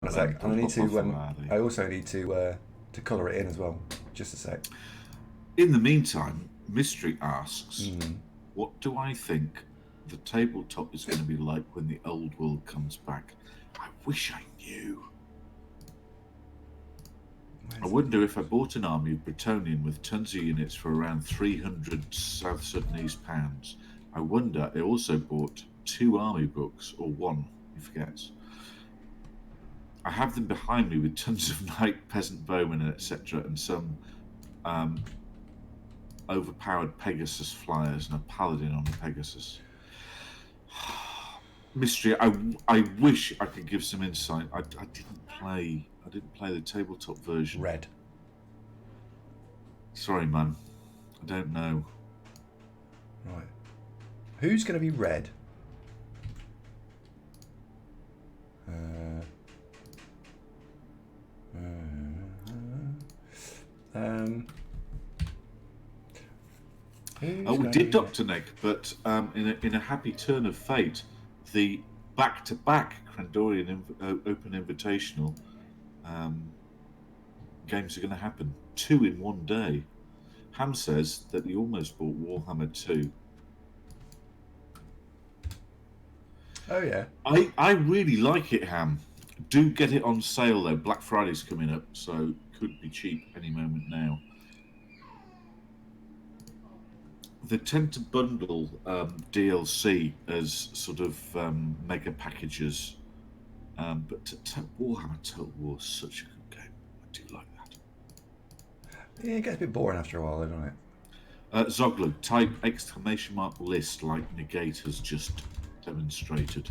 a sec. And I need to. I also need to colour it in as well. Just a sec. In the meantime, Mystery asks, what do I think the tabletop is going to be like when the old world comes back? I wish I knew. I wonder if I bought an army of Bretonian with tons of units for around 300 South Sudanese pounds. I wonder I also bought 2 army books, or 1, he forgets. I have them behind me with tons of knight, peasant, bowmen, etc., and some overpowered Pegasus flyers and a paladin on a Pegasus. Mystery, I wish I could give some insight. I didn't play the tabletop version. Red. Sorry, man. I don't know. Right. Who's going to be red? We did Dr. Nick, but in a happy turn of fate, the back-to-back Crendorian Open Invitational games are going to happen. 2 in one day. Ham says that he almost bought Warhammer 2. Oh, yeah. I really like it, Ham. Do get it on sale, though. Black Friday's coming up, so could be cheap any moment now. They tend to bundle DLC as sort of mega packages, but Warhammer Total War is such a good game. I do like that. Yeah, it gets a bit boring after a while, doesn't it? Zoglug, type exclamation mark list like Negate has just demonstrated.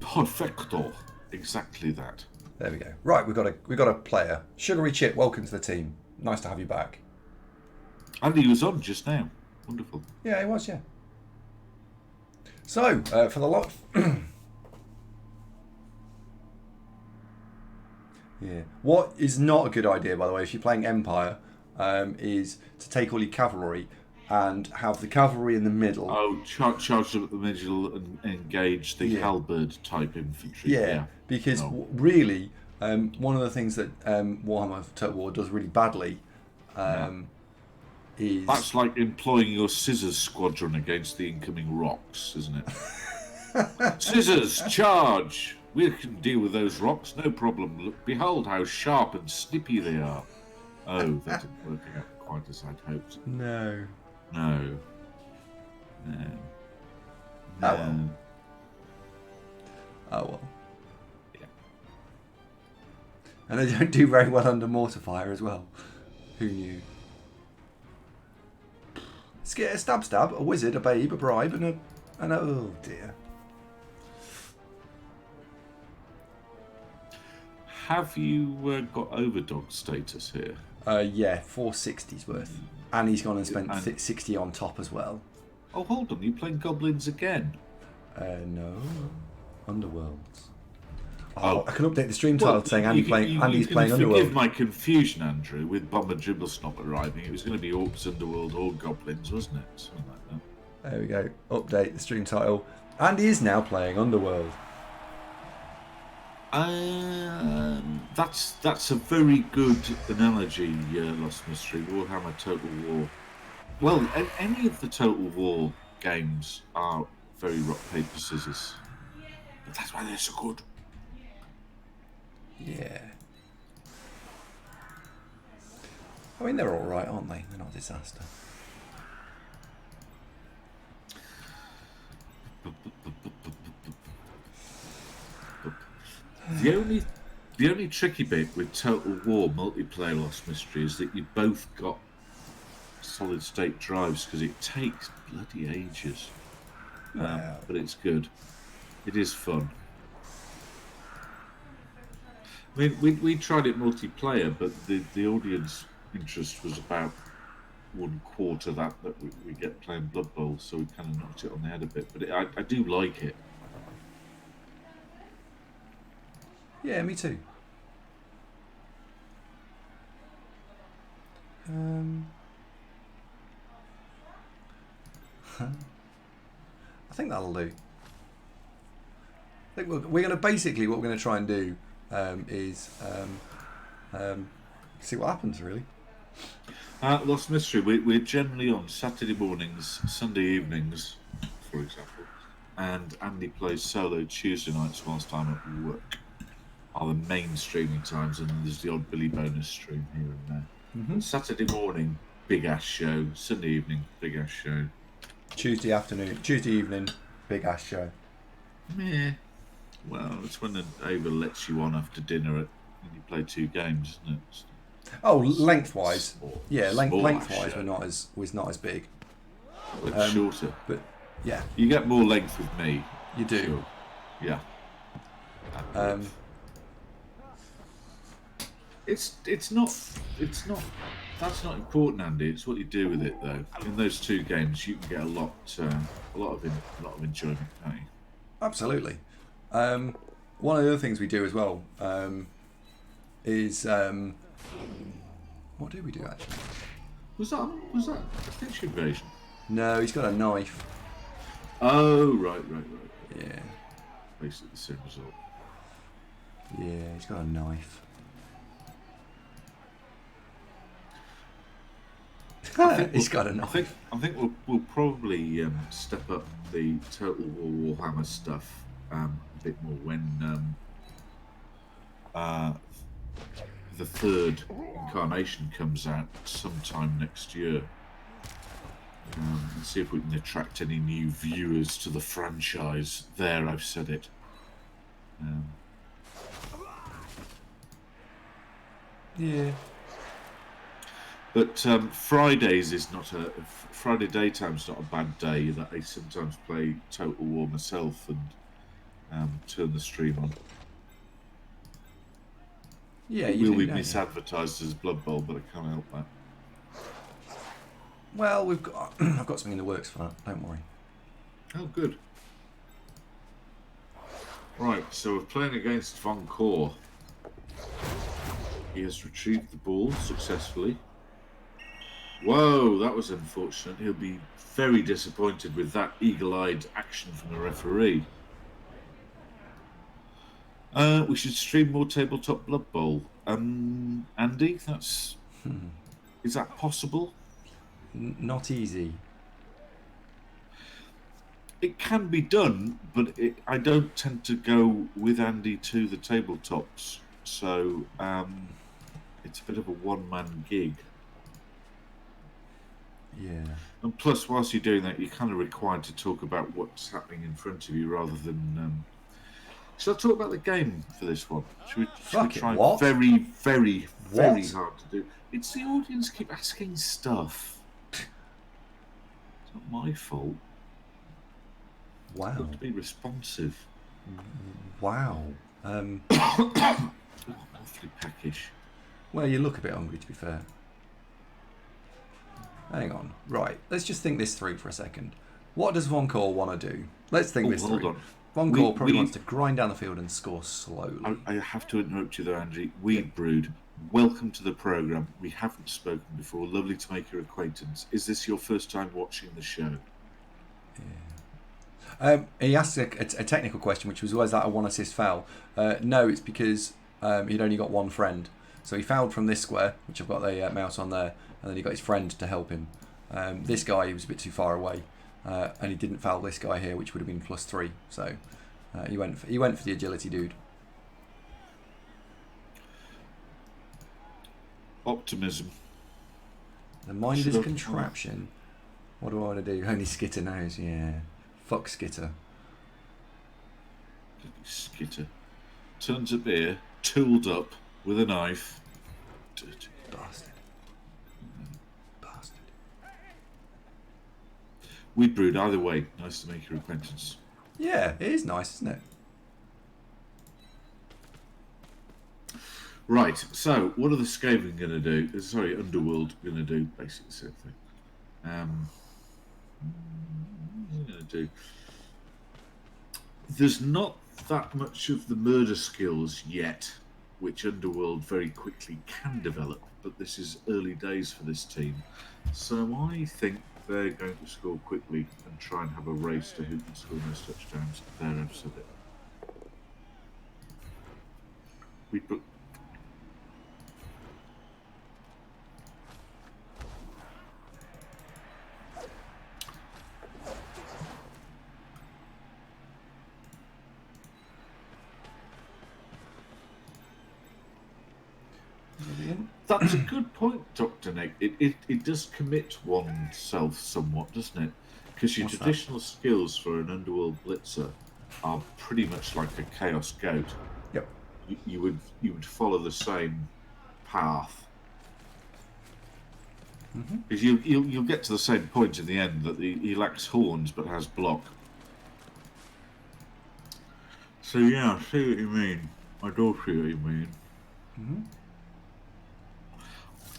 Perfecto. Exactly that. There we go. Right, we've got a player. Sugary Chip, welcome to the team. Nice to have you back. Andy was on just now. Wonderful. Yeah, he was, yeah. So, for the lot... yeah. What is not a good idea, by the way, if you're playing Empire, is to take all your cavalry and have the cavalry in the middle. Oh, charge up the middle and engage the halberd type infantry. Yeah, because really, one of the things that Warhammer Total War does really badly is... That's like employing your scissors squadron against the incoming rocks, isn't it? Scissors, charge! We can deal with those rocks, no problem. Look, behold how sharp and snippy they are. Oh, that didn't work out quite as I'd hoped. No. No. Oh well. Oh well. Yeah. And they don't do very well under mortar fire as well. Who knew? Let's get a stab, a wizard, a babe, a bribe, and a oh dear. Have you got overdog status here? Yeah, 460's worth. And he's gone and spent 60 on top as well. Oh, hold on. You playing goblins again? No. Underworlds. Oh, I can update the stream title saying Andy's playing Underworld. Forgive my confusion, Andrew, with Bomber Dribblesnop arriving. It was going to be Orcs, Underworld, or Goblins, wasn't it? Something like that. There we go. Update the stream title. Andy is now playing Underworld. That's a very good analogy, Lost Mystery, Warhammer Total War. Well, any of the Total War games are very rock, paper, scissors. But that's why they're so good. Yeah. I mean, they're alright, aren't they? They're not a disaster. The only tricky bit with Total War multiplayer Lost Mystery is that you both got solid state drives because it takes bloody ages. But it's good. It is fun. I mean, we tried it multiplayer, but the audience interest was about 1/4 that we get playing Blood Bowl, so we kind of knocked it on the head a bit. But I do like it. Yeah, me too. think that'll do. I think we're going to basically what we're going to try and do is see what happens, really. Lost Mystery, we're generally on Saturday mornings, Sunday evenings, for example, and Andy plays solo Tuesday nights whilst I'm at work. Are the main streaming times, and then there's the odd Billy bonus stream here and there. Mm-hmm. Saturday morning, big ass show. Sunday evening, big ass show. Tuesday evening, big ass show. Meh. Well, it's when Ava lets you on after dinner and you play 2 games, isn't it? Oh, lengthwise, yeah, lengthwise show. was not as big. It's shorter, but yeah, you get more length with me. You do, sure. Yeah. It's not. That's not important, Andy. It's what you do with it, though. In those 2 games, you can get a lot of enjoyment, can't you? Absolutely. One of the other things we do as well is what did we do actually? Was that a fish invasion? No, he's got a knife. Oh, right. Yeah. Basically the same result. Yeah, he's got a knife. He's got a knife. I think we'll probably step up the Total War Warhammer stuff a bit more when the 3rd incarnation comes out sometime next year. And see if we can attract any new viewers to the franchise. There, I've said it. Yeah. But Fridays is not Friday daytime's not a bad day. That I sometimes play Total War myself and turn the stream on. Yeah, it you will be do, misadvertised as Blood Bowl, but I can't help that. Well, I've got something in the works for that. Don't worry. Oh, good. Right, so we're playing against Von Kor. He has retrieved the ball successfully. Whoa, that was unfortunate. He'll be very disappointed with that eagle-eyed action from the referee. We should stream more Tabletop Blood Bowl. Andy, is that possible? Not easy. It can be done, but I don't tend to go with Andy to the tabletops, so it's a bit of a one-man gig. Yeah. And plus, whilst you're doing that, you're kind of required to talk about what's happening in front of you rather than... Shall I talk about the game for this one? Should we try very, very, very hard to do? It's the audience keep asking stuff. It's not my fault. Wow. I've got to be responsive. Wow. Awfully peckish. Well, you look a bit hungry, to be fair. Hang on. Right. Let's just think this through for a second. What does Von Kor want to do? Let's think this through. Hold on. Von Kor probably wants to grind down the field and score slowly. I have to interrupt you there, Andy. Weed Brood, welcome to the programme. We haven't spoken before. Lovely to make your acquaintance. Is this your first time watching the show? Yeah. He asked a technical question, which was that a 1-assist foul? No, it's because he'd only got one friend. So he fouled from this square, which I've got the mouse on there, and then he got his friend to help him. This guy, he was a bit too far away. And he didn't foul this guy here, which would have been +3. So he went for the agility dude. Optimism. The mind is a contraption. What do I want to do? Only Skitter knows. Yeah. Fuck Skitter. Skitter. Turns up here, tooled up with a knife. Dirty bastard. Bastard. Weed Brood, either way, nice to make your acquaintance. Yeah, it is nice, isn't it? Right, so what are the Skaven going to do? Sorry, Underworld going to do basically the same thing. What are they going to do? There's not that much of the murder skills yet, which Underworld very quickly can develop, but this is early days for this team. So I think they're going to score quickly and try and have a race to who can score most touchdowns. There, I've said it. We put. That's a good point, Dr. Nick. It does commit oneself somewhat, doesn't it? Because your traditional skills for an Underworld Blitzer are pretty much like a Chaos Goat. Yep. You would follow the same path. Because you'll get to the same point in the end that he lacks horns but has block. So yeah, I see what you mean. I do see what you mean.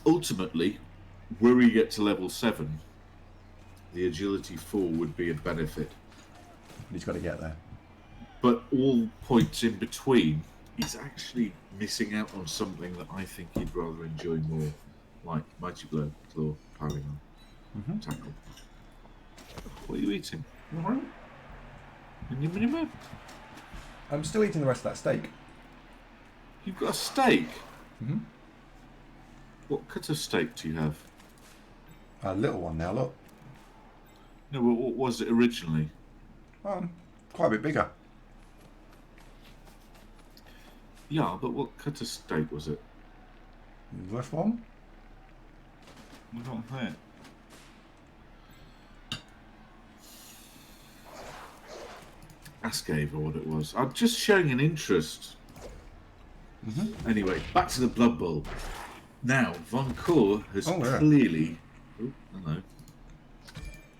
Ultimately, where we get to level 7, the agility 4 would be a benefit. He's got to get there. But all points in between, he's actually missing out on something that I think he'd rather enjoy more, like Mighty Blow, Claw, Piling On, Tackle. What are you eating? I'm still eating the rest of that steak. You've got a steak? What cut of steak do you have? A little one now, look. No, but what was it originally? Quite a bit bigger. Yeah, but what cut of steak was it? This one? Not that. Ask Ava what it was. I'm just showing an interest. Anyway, back to the Blood Bowl. Now, Von Kor has clearly... Oh, hello.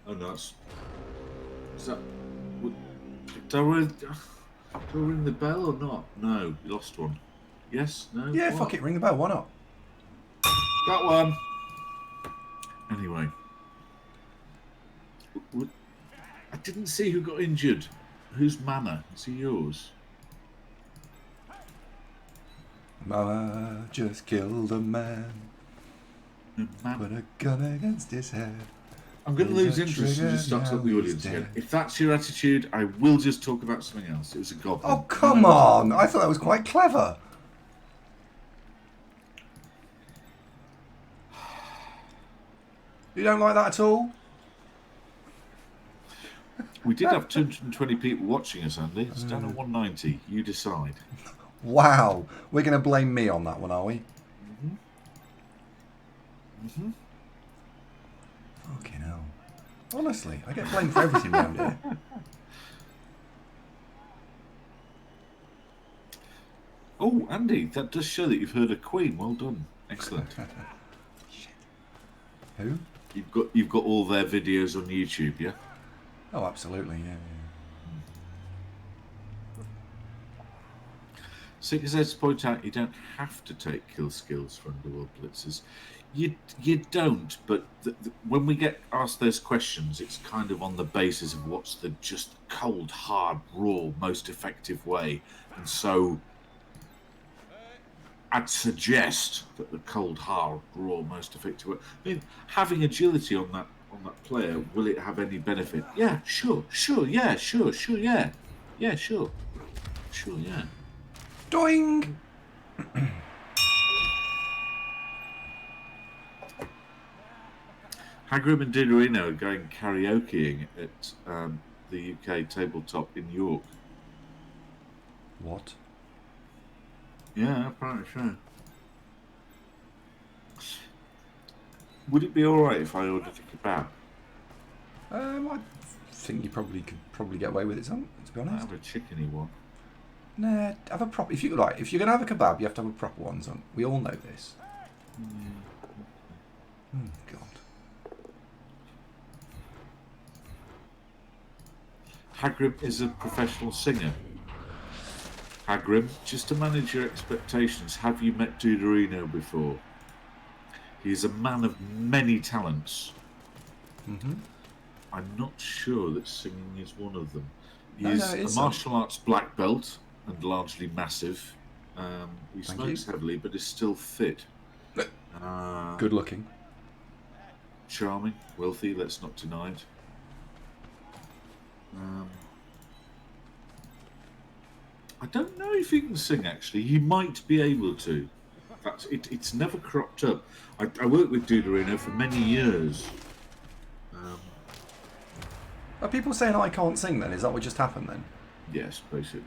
Oh, no, is that... Do I ring the bell or not? No, you lost one. Yes? No? Yeah, fuck it, ring the bell, why not? Got one. Anyway. I didn't see who got injured. Whose Mama? Is he yours? Mama just killed a man. Put a gun against his head. I'm going to lose interest and just start talking to the audience again. If that's your attitude, I will just talk about something else. It was a goblin. Oh, come on! I thought that was quite clever. You don't like that at all? We did have 220 people watching us, Andy. It's down at 190. You decide. Wow. We're going to blame me on that one, are we? Fucking hell. Honestly, I get blamed for everything around here. Oh, Andy, that does show that you've heard of Queen. Well done. Excellent. Who? You've got all their videos on YouTube, yeah? Oh, absolutely, yeah. Seekers Edge point out you don't have to take kill skills for Underworld Blitzers. You don't, but when we get asked those questions, it's kind of on the basis of what's the just cold, hard, raw, most effective way. And so I'd suggest that the cold, hard, raw, most effective way. I mean, having agility on that player, will it have any benefit? Yeah, sure, yeah. Yeah, sure, yeah. Doing! Hagrid and Didorino are going karaokeing at the UK tabletop in York. What? Yeah, apparently so. Would it be alright if I ordered a kebab? I think you probably could get away with it, to be honest. I have a chickeny one. Nah, have a proper. If you're gonna have a kebab, you have to have a proper one. So we all know this. God. Hagrid is a professional singer. Hagrid, just to manage your expectations, have you met Dudorino before? He is a man of many talents. I'm not sure that singing is one of them. He is a martial arts black belt and largely massive. He smokes heavily but is still fit. Good looking. charming, wealthy, let's not deny it. I don't know if he can sing, actually. He might be able to. It's never cropped up. I worked with Duderino for many years. Are people saying I can't sing then? Is that what just happened then? Yes, basically.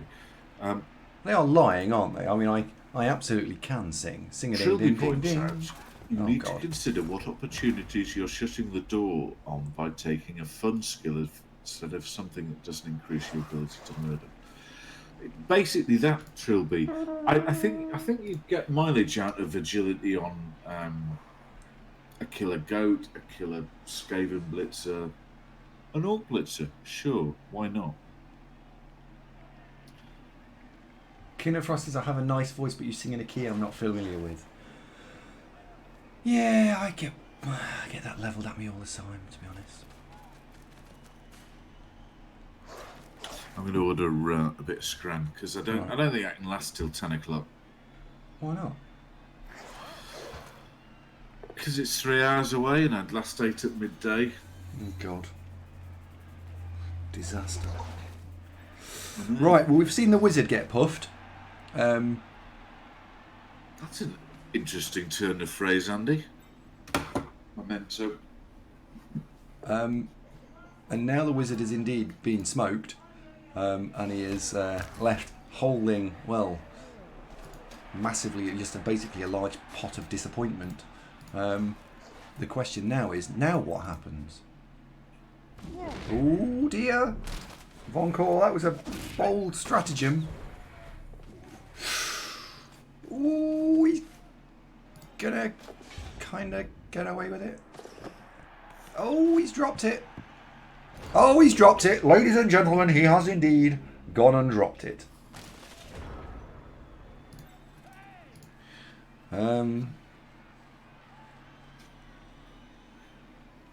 They are lying, aren't they? I mean, I absolutely can sing. Sing a ding Trilby ding ding points ding. out you Oh, need God. to consider what opportunities you're shutting the door on by taking a fun skill instead of something that doesn't increase your ability to murder. Basically, that Trilby. I think you'd get mileage out of agility on a killer goat, a killer Skaven blitzer, an orc blitzer. Sure, why not? King of Frost says, I have a nice voice, but you sing in a key I'm not familiar with. Yeah, I get that levelled at me all the time, to be honest. I'm going to order a bit of scran because I don't think I can last till 10 o'clock. Why not? Because it's 3 hours away and I'd last ate at midday. Oh, God. Disaster. Right, well, we've seen the wizard get puffed. That's an interesting turn of phrase, Andy. Memento. And now the wizard is indeed being smoked. And he is left holding, well, massively, just basically a large pot of disappointment. The question now is, now what happens? Oh dear! Von Call, that was a bold stratagem. Ooh, he's gonna kind of get away with it. Oh, he's dropped it. Oh, he's dropped it. Ladies and gentlemen, he has indeed gone and dropped it.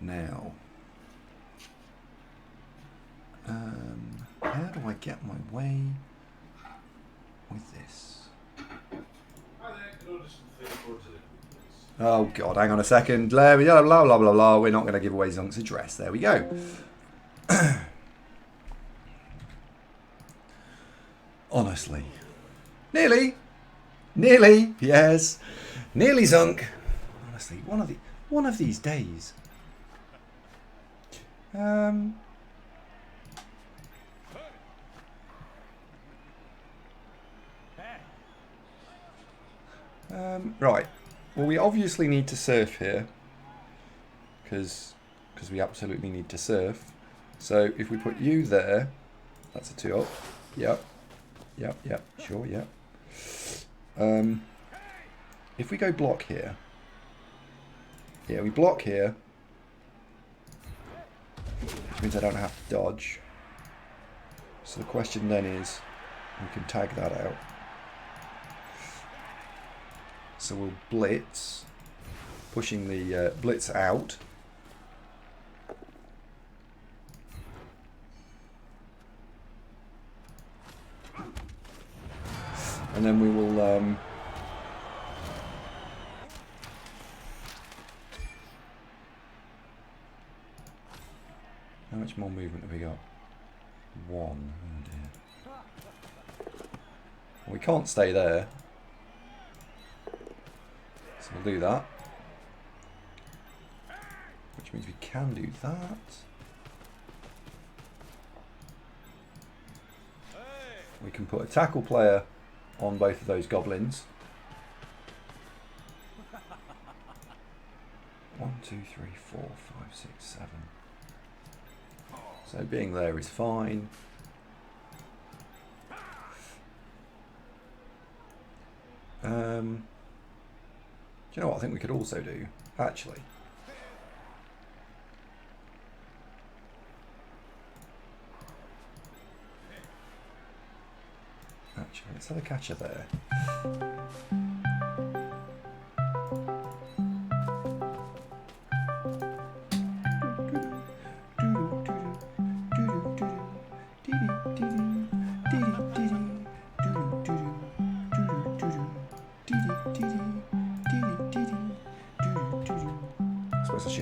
Now, how do I get my way with this? Oh God, hang on a second. Blah, blah, blah, blah, blah. We're not going to give away Zunk's address. There we go. Honestly. Nearly, yes. Nearly Zunk. Honestly, one of these days. Right. Well, we obviously need to surf here. Because we absolutely need to surf. So if we put you there, that's a 2-up. Yep. Sure, yep. If we go block here. Yeah, we block here. Which means I don't have to dodge. So the question then is, we can tag that out. So we'll blitz, pushing the blitz out. And then we will how much more movement have we got? 1. Oh dear. Well, we can't stay there. So we'll do that. Which means we can do that. We can put a tackle player on both of those goblins. 1, 2, 3, 4, 5, 6, 7. So being there is fine. Do you know what I think we could also do? Actually. Let's have a catcher there.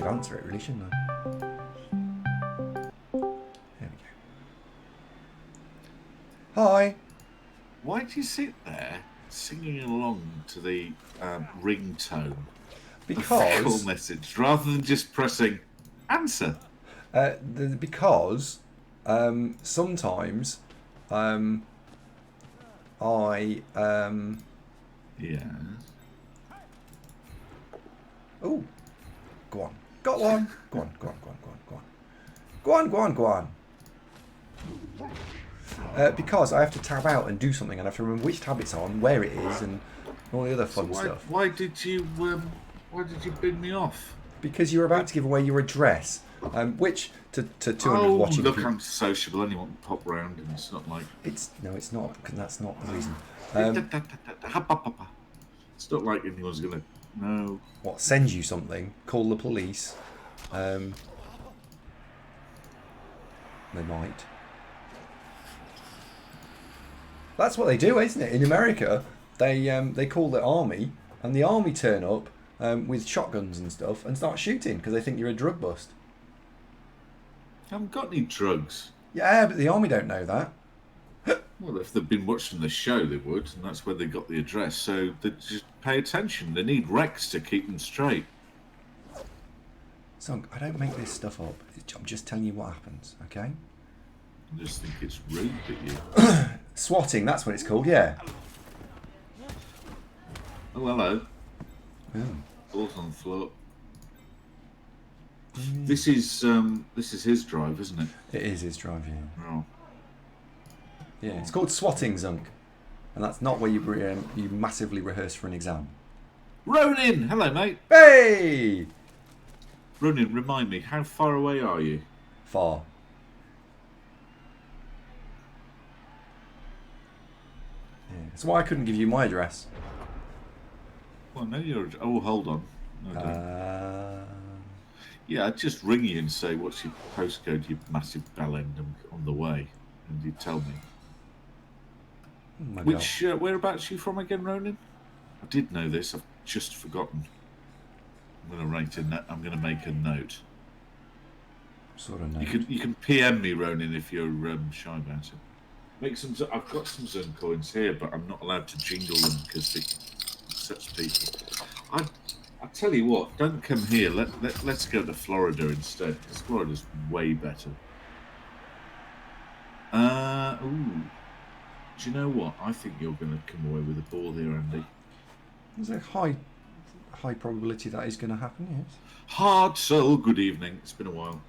should answer it, really, shouldn't I? There we go. Hi. Why do you sit there singing along to the ringtone? Because Call message rather than just pressing answer. Because sometimes I Yeah. Oh, go on. Got one. Go on. Go on. Because I have to tab out and do something, and I have to remember which tab it's on, where it is, and all the other fun stuff. Why did you bin me off? Because you were about to give away your address, which to 200 watching. Look, I'm sociable. Anyone can pop round, and it's not like it's not. Because that's not the reason. It's not like anyone's gonna know. What, send you something? Call the police? They might. That's what they do, isn't it? In America, they call the army, and the army turn up with shotguns and stuff and start shooting because they think you're a drug bust. I haven't got any drugs. Yeah, but the army don't know that. Well, if they've been watching the show, they would, and that's where they got the address. So they just pay attention. They need Rex to keep them straight. So I don't make this stuff up. I'm just telling you what happens, okay? I just think it's rude that you... Swatting, that's what it's called, yeah. Oh, hello. Oh. Balls on the floor. This is his drive, isn't it? It is his drive, yeah. Oh. Yeah, it's called swatting, Zunk. And that's not where you massively rehearse for an exam. Ronin! Hello, mate. Hey! Ronin, remind me, how far away are you? Far. Yeah. That's why I couldn't give you my address. Well, no, you're... Oh, hold on. No, yeah, I'd just ring you and say, what's your postcode, you massive bellend? I'm on the way. And you'd tell me. Oh, which, whereabouts are you from again, Ronin? I did know this, I've just forgotten. I'm going to make a note. Sort of note. You can PM me, Ronin, if you're shy about it. Make some. I've got some Zun coins here, but I'm not allowed to jingle them because it upsets people. I tell you what, don't come here. Let's go to Florida instead. Because Florida's way better. Ooh. Do you know what? I think you're going to come away with a ball here, Andy. There's a high probability that is going to happen, yes. Hard soul, good evening. It's been a while.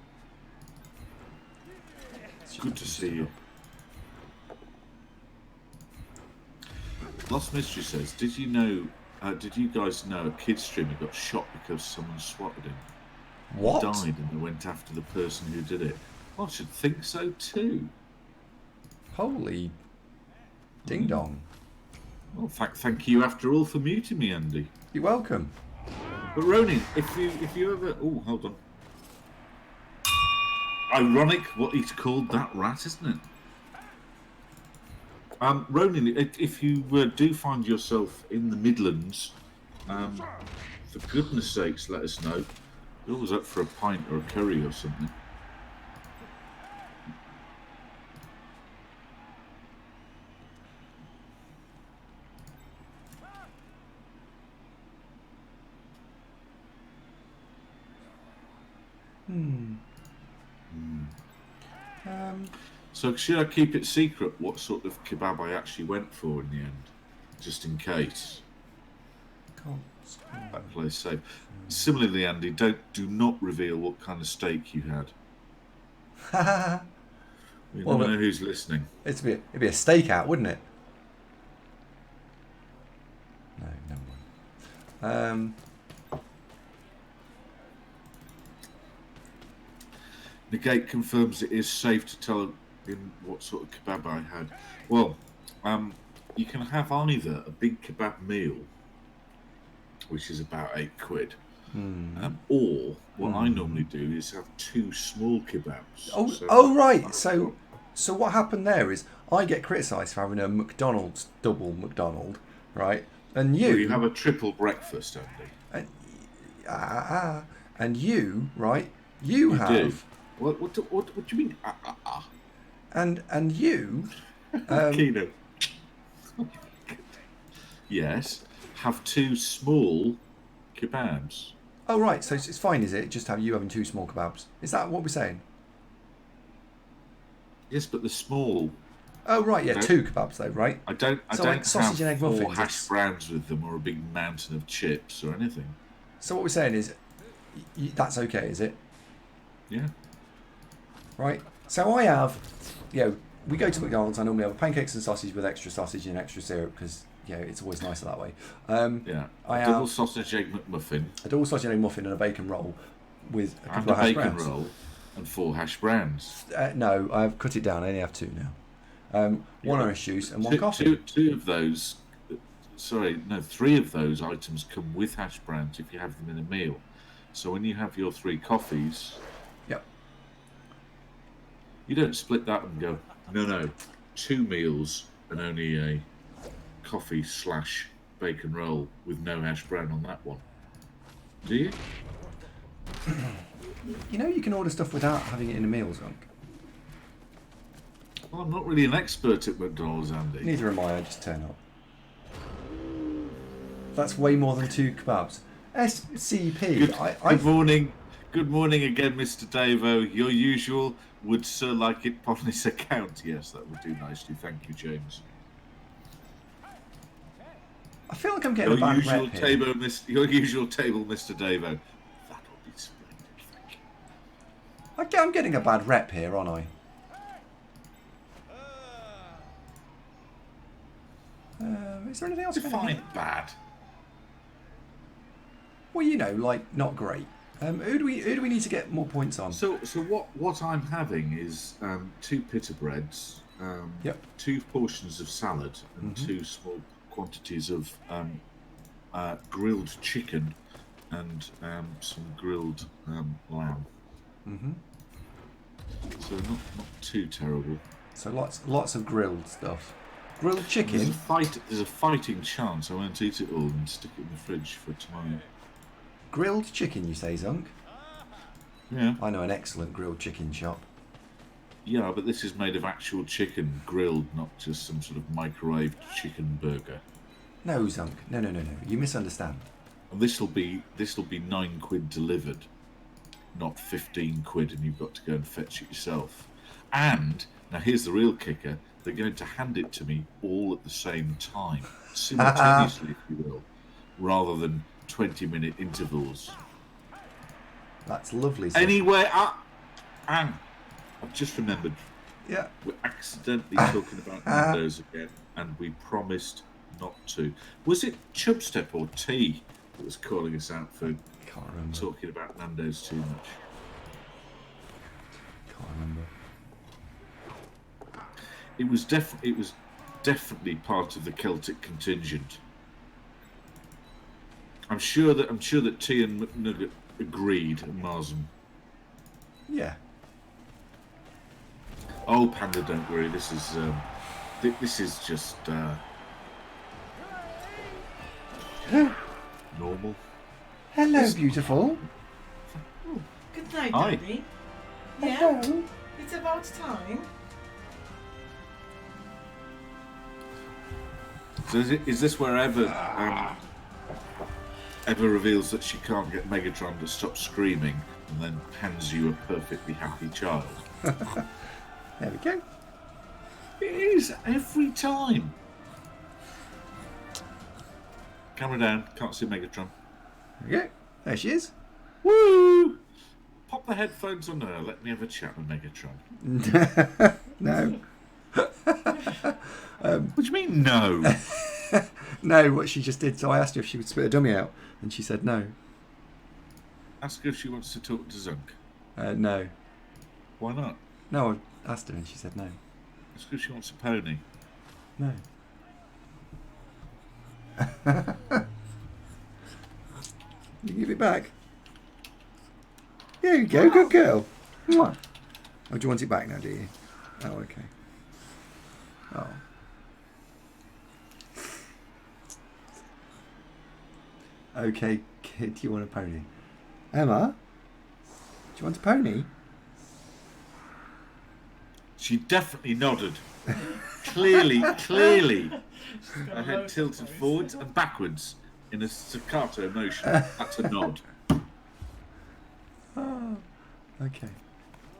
It's good to see you. Lost Mystery says, did you guys know a kid streamer got shot because someone swatted him? What? He died and they went after the person who did it. Well, I should think so too. Holy ding dong. Well, thank you after all for muting me, Andy. You're welcome. But Ronin, if you ever... Oh, hold on. Ironic what he's called that rat, isn't it? Ronin, if you do find yourself in the Midlands, for goodness sakes, let us know. You're always up for a pint or a curry or something. So should I keep it secret what sort of kebab I actually went for in the end? Just in case. That plays safe. Similarly, Andy, do not reveal what kind of steak you had. We don't know who's listening. It'd be a stakeout, wouldn't it? No, never mind. Negate confirms it is safe to tell him what sort of kebab I had. Well, you can have either a big kebab meal, which is about £8, or what I normally do is have 2 small kebabs. Right. So what happened there is I get criticised for having a McDonald's double McDonald, right? And you have a triple breakfast, Andy. And you, right? You have. Do. What do you mean? And you. Kino. Yes. Have 2 small kebabs. Oh right, so it's fine, is it? Just have you having 2 small kebabs. Is that what we're saying? Yes, but they're small. Oh right, yeah, 2 kebabs though, right? I don't like sausage have and egg 4 muffins, hash browns with them or a big mountain of chips or anything. So what we're saying is, that's okay, is it? Yeah. Right. So I have, we go to McDonald's. I normally have pancakes and sausage with extra sausage and extra syrup because it's always nicer that way. Yeah. A double sausage egg McMuffin. A double sausage egg muffin and a bacon roll with a couple and of hash bacon browns. roll and 4 hash browns. No, I've cut it down. I only have 2 now. 1 orange juice and 1 coffee. 2 of those. Sorry, no, 3 of those items come with hash browns if you have them in a meal. So when you have your 3 coffees, yep, you don't split that and go, no, 2 meals and only a coffee / bacon roll with no hash brown on that one. Do you? You can order stuff without having it in a meal, Zunk. Well, I'm not really an expert at McDonald's, Andy. Neither am I just turn up. That's way more than 2 kebabs. SCP. Good morning again, Mr. Davo. Your usual, would Sir like it upon this account? Yes, that would do nicely. Thank you, James. I feel like I'm getting a bad rep here. Your usual table, Mr. Davo. That would be splendid, thank you. I'm getting a bad rep here, aren't I? Is there anything else? Define bad. Well, like not great. Who do we need to get more points on? So what I'm having is 2 pita breads, 2 portions of salad, and 2 small quantities of grilled chicken and some grilled lamb. Mm-hmm. So not too terrible. So lots of grilled stuff. Grilled chicken. There's a fighting chance I won't eat it all and stick it in the fridge for tomorrow. Grilled chicken, you say, Zunk? Yeah. I know an excellent grilled chicken shop. Yeah, but this is made of actual chicken grilled, not just some sort of microwaved chicken burger. No, Zunk. No. You misunderstand. And this'll be £9 delivered, not 15 quid, and you've got to go and fetch it yourself. And now here's the real kicker: they're going to hand it to me all at the same time, simultaneously, if you will, rather than 20-minute intervals. That's lovely. Zunk. Anyway, I've just remembered. Yeah. We're accidentally talking about Nando's again, and we promised not to. Was it Chubstep or T that was calling us out for Can't remember. talking about Nando's too much? Can't remember. It was definitely part of the Celtic contingent. I'm sure that T and McNugget agreed, and Marsden. Yeah. Oh, Panda, don't worry. This is just normal. Hello, beautiful. Good night, Hi. Daddy. Yeah, Hello. it's about time. So is this where Eva reveals that she can't get Megatron to stop screaming and then hands you a perfectly happy child? There we go. It is every time. Camera down. Can't see Megatron. There we go. There she is. Woo! Pop the headphones on her. Let me have a chat with Megatron. No. What do you mean, no? No, what she just did. So I asked her if she would spit a dummy out, and she said no. Ask her if she wants to talk to Zunk. No. Why not? No, I asked her and she said no. Ask her if she wants a pony. No. You give it back. There you go, good girl. Mwah. Oh, do you want it back now, do you? Oh, okay. Oh. Okay, kid, do you want a pony? Emma, you want a pony? She definitely nodded. Clearly, her head tilted forwards and backwards in a staccato motion. That's a nod. Oh, okay.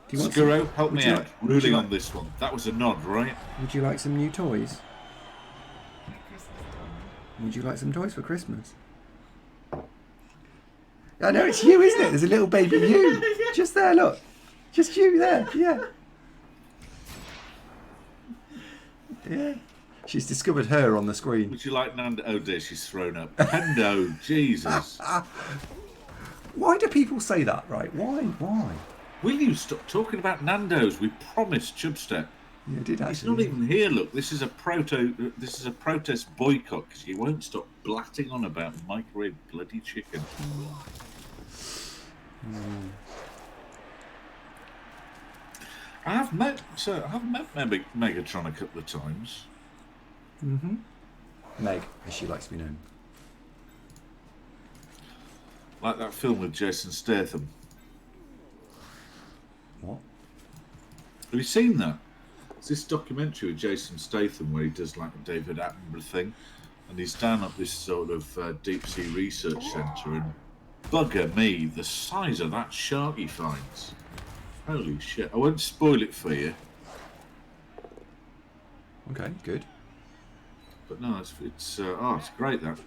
Do you want Skuro, help me out. would you Ruling like- on this one. That was a nod, right? Would you like some new toys? Would you like some toys for Christmas? I know it's you, isn't it? There's a little baby you. Just there, look. Just you there, yeah. Yeah. She's discovered her on the screen. Would you like Nando? Oh dear, she's thrown up. Nando, Jesus. Why do people say that, right? Why? Will you stop talking about Nando's? We promised Chubstep. Yeah, I did actually. He's not even here. Look, this is a protest boycott because he won't stop blatting on about microwave bloody chicken. I have met Megatron a couple of times. Mm-hmm. Meg, as she likes to be known. Like that film with Jason Statham. What? Have you seen that? It's this documentary with Jason Statham where he does like a David Attenborough thing, and he's down at this sort of deep sea research centre, and bugger me, the size of that shark he finds. Holy shit! I won't spoil it for you, Okay, good. but no, it's great that.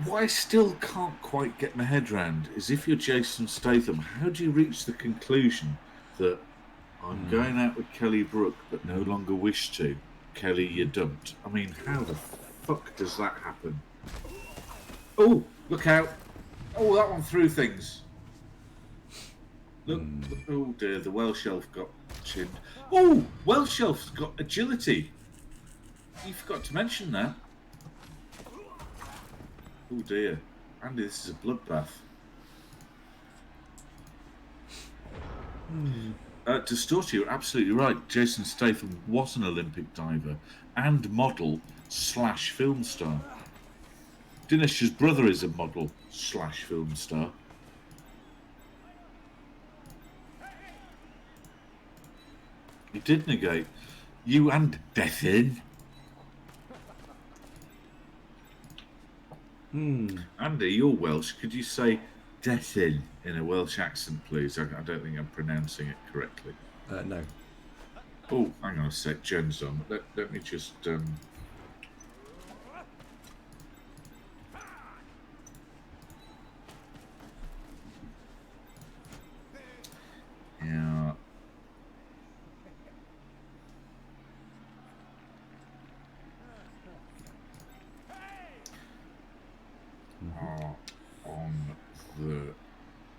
What I still can't quite get my head round is if you're Jason Statham, how do you reach the conclusion that I'm going out with Kelly Brook but no longer wish to? Kelly, you dumped. I mean, how the fuck does that happen? Oh, look out. Oh, that one threw things. Look, oh dear, the Welsh elf got chinned. Oh, Welsh elf's got agility. You forgot to mention that. Oh dear. Andy, this is a bloodbath. Distorty, you're absolutely right. Jason Statham was an Olympic diver and model / film star. Dinesh's brother is a model / film star. He did negate you and Bethin. Andy, you're Welsh. Could you say Dethin in a Welsh accent, please? I don't think I'm pronouncing it correctly. No. Oh, hang on a sec. Jen's on. Let me just... Yeah. On the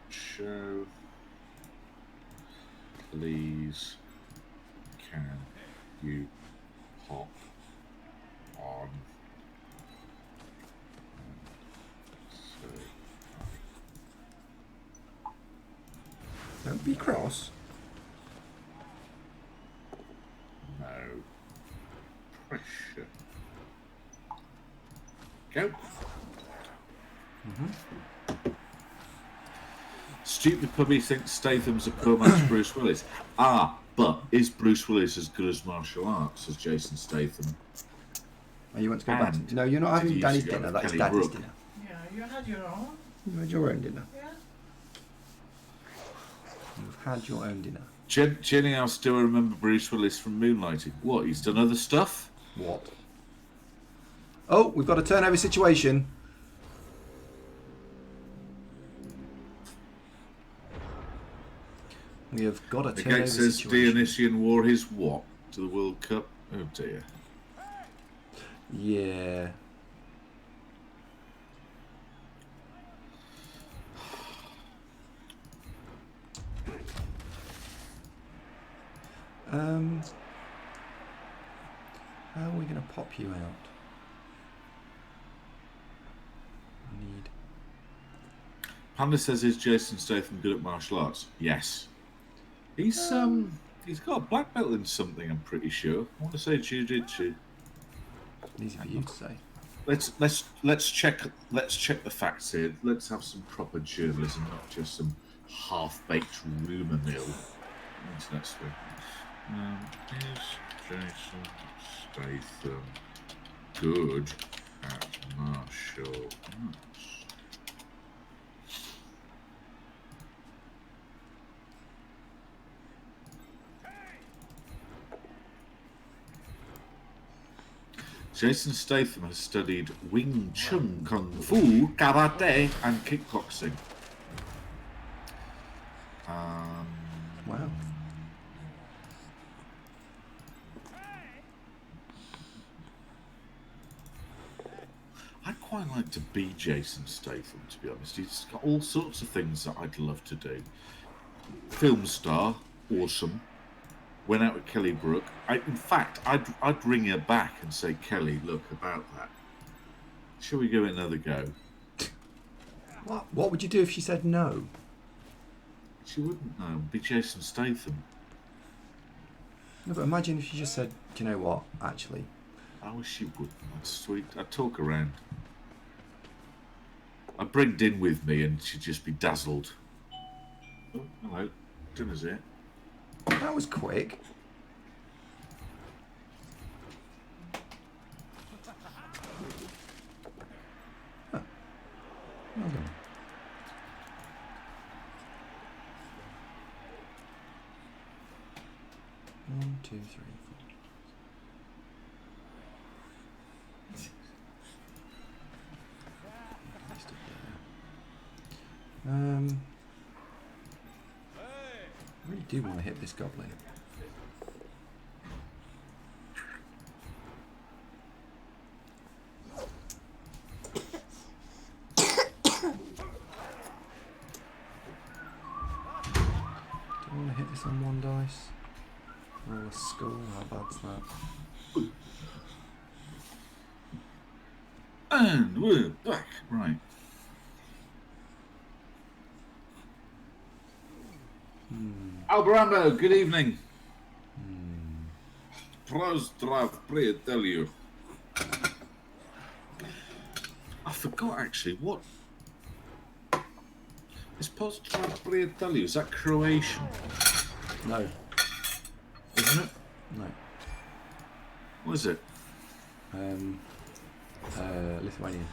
show, please can you hop on and say Don't be cross. no pressure? Go. Stupid puppy thinks Statham's a poor man's Bruce Willis. But is Bruce Willis as good as martial arts as Jason Statham? Oh, you want to go back? And No, you're not having did you Danny's used to go dinner. with That's Kelly Daddy's Brook? dinner. Yeah, you had your own. You had your own dinner. Yeah. You've had your own dinner. Jenny, I still remember Bruce Willis from Moonlighting. What? He's done other stuff? What? Oh, we've got a turnover situation. We have got a The turnover gate says situation. Dionysian wore his what to the World Cup? Oh dear. Yeah. How are we going to pop you out? I need... Panda says, is Jason Statham good at martial arts? Yes. He's got a black belt in something, I'm pretty sure. I want to say jiu-jitsu. Easy for you to say. let's check the facts here. Let's have some proper journalism, not just some half-baked rumour mill. Let's do. Is Jason Statham good at martial arts? Jason Statham has studied Wing Chun, Kung Fu, Karate, and kickboxing. Wow. I'd quite like to be Jason Statham, to be honest. He's got all sorts of things that I'd love to do. Film star, awesome. Went out with Kelly Brook. In fact, I'd ring her back and say, Kelly, look, about that. Shall we give it another go? What would you do if she said no? She wouldn't know. Be Jason Statham. No, but imagine if she just said, do you know what, actually? I wish she wouldn't. That's sweet. I'd talk around. I'd bring Din with me and she'd just be dazzled. Oh, hello. Dinner's here. That was quick. Huh. Well done. One, two, three, four. I really do want to hit this goblin. Do I want to hit this on one dice? Roll a skull, how bad's that? And we're back. Right. Alberando, good evening. Pozdrav, приятелю. I forgot actually, what is Pozdrav, приятелю? Is that Croatian? No. Isn't it? No. What is it? Lithuanian.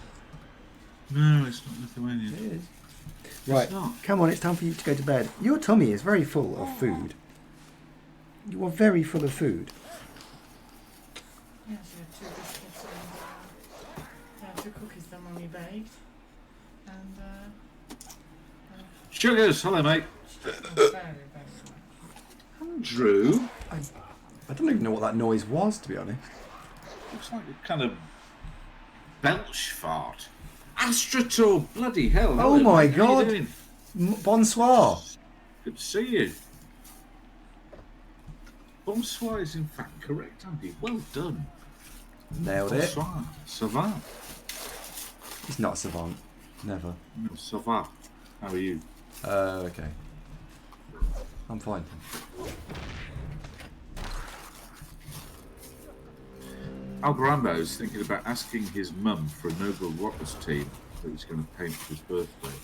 No, it's not Lithuanian. It is. Right, come on, it's time for you to go to bed. Your tummy is very full of food. You are very full of food. Yes, you have 2 biscuits and 2 cookies that Mummy baked. And Sugars, hello mate. very, very Andrew. I don't even know what that noise was, to be honest. Looks like a kind of belch fart. Astrotor, bloody hell. Oh hello, my mate. How God. you doing? Bonsoir. Good to see you. Bonsoir is in fact correct, Andy. Well done. Nailed it. Bonsoir. Ça va? He's not a savant. Never. No, ça va. How are you? Okay. I'm fine. Algarambo is thinking about asking his mum for a Noble Rockers team that he's going to paint for his birthday.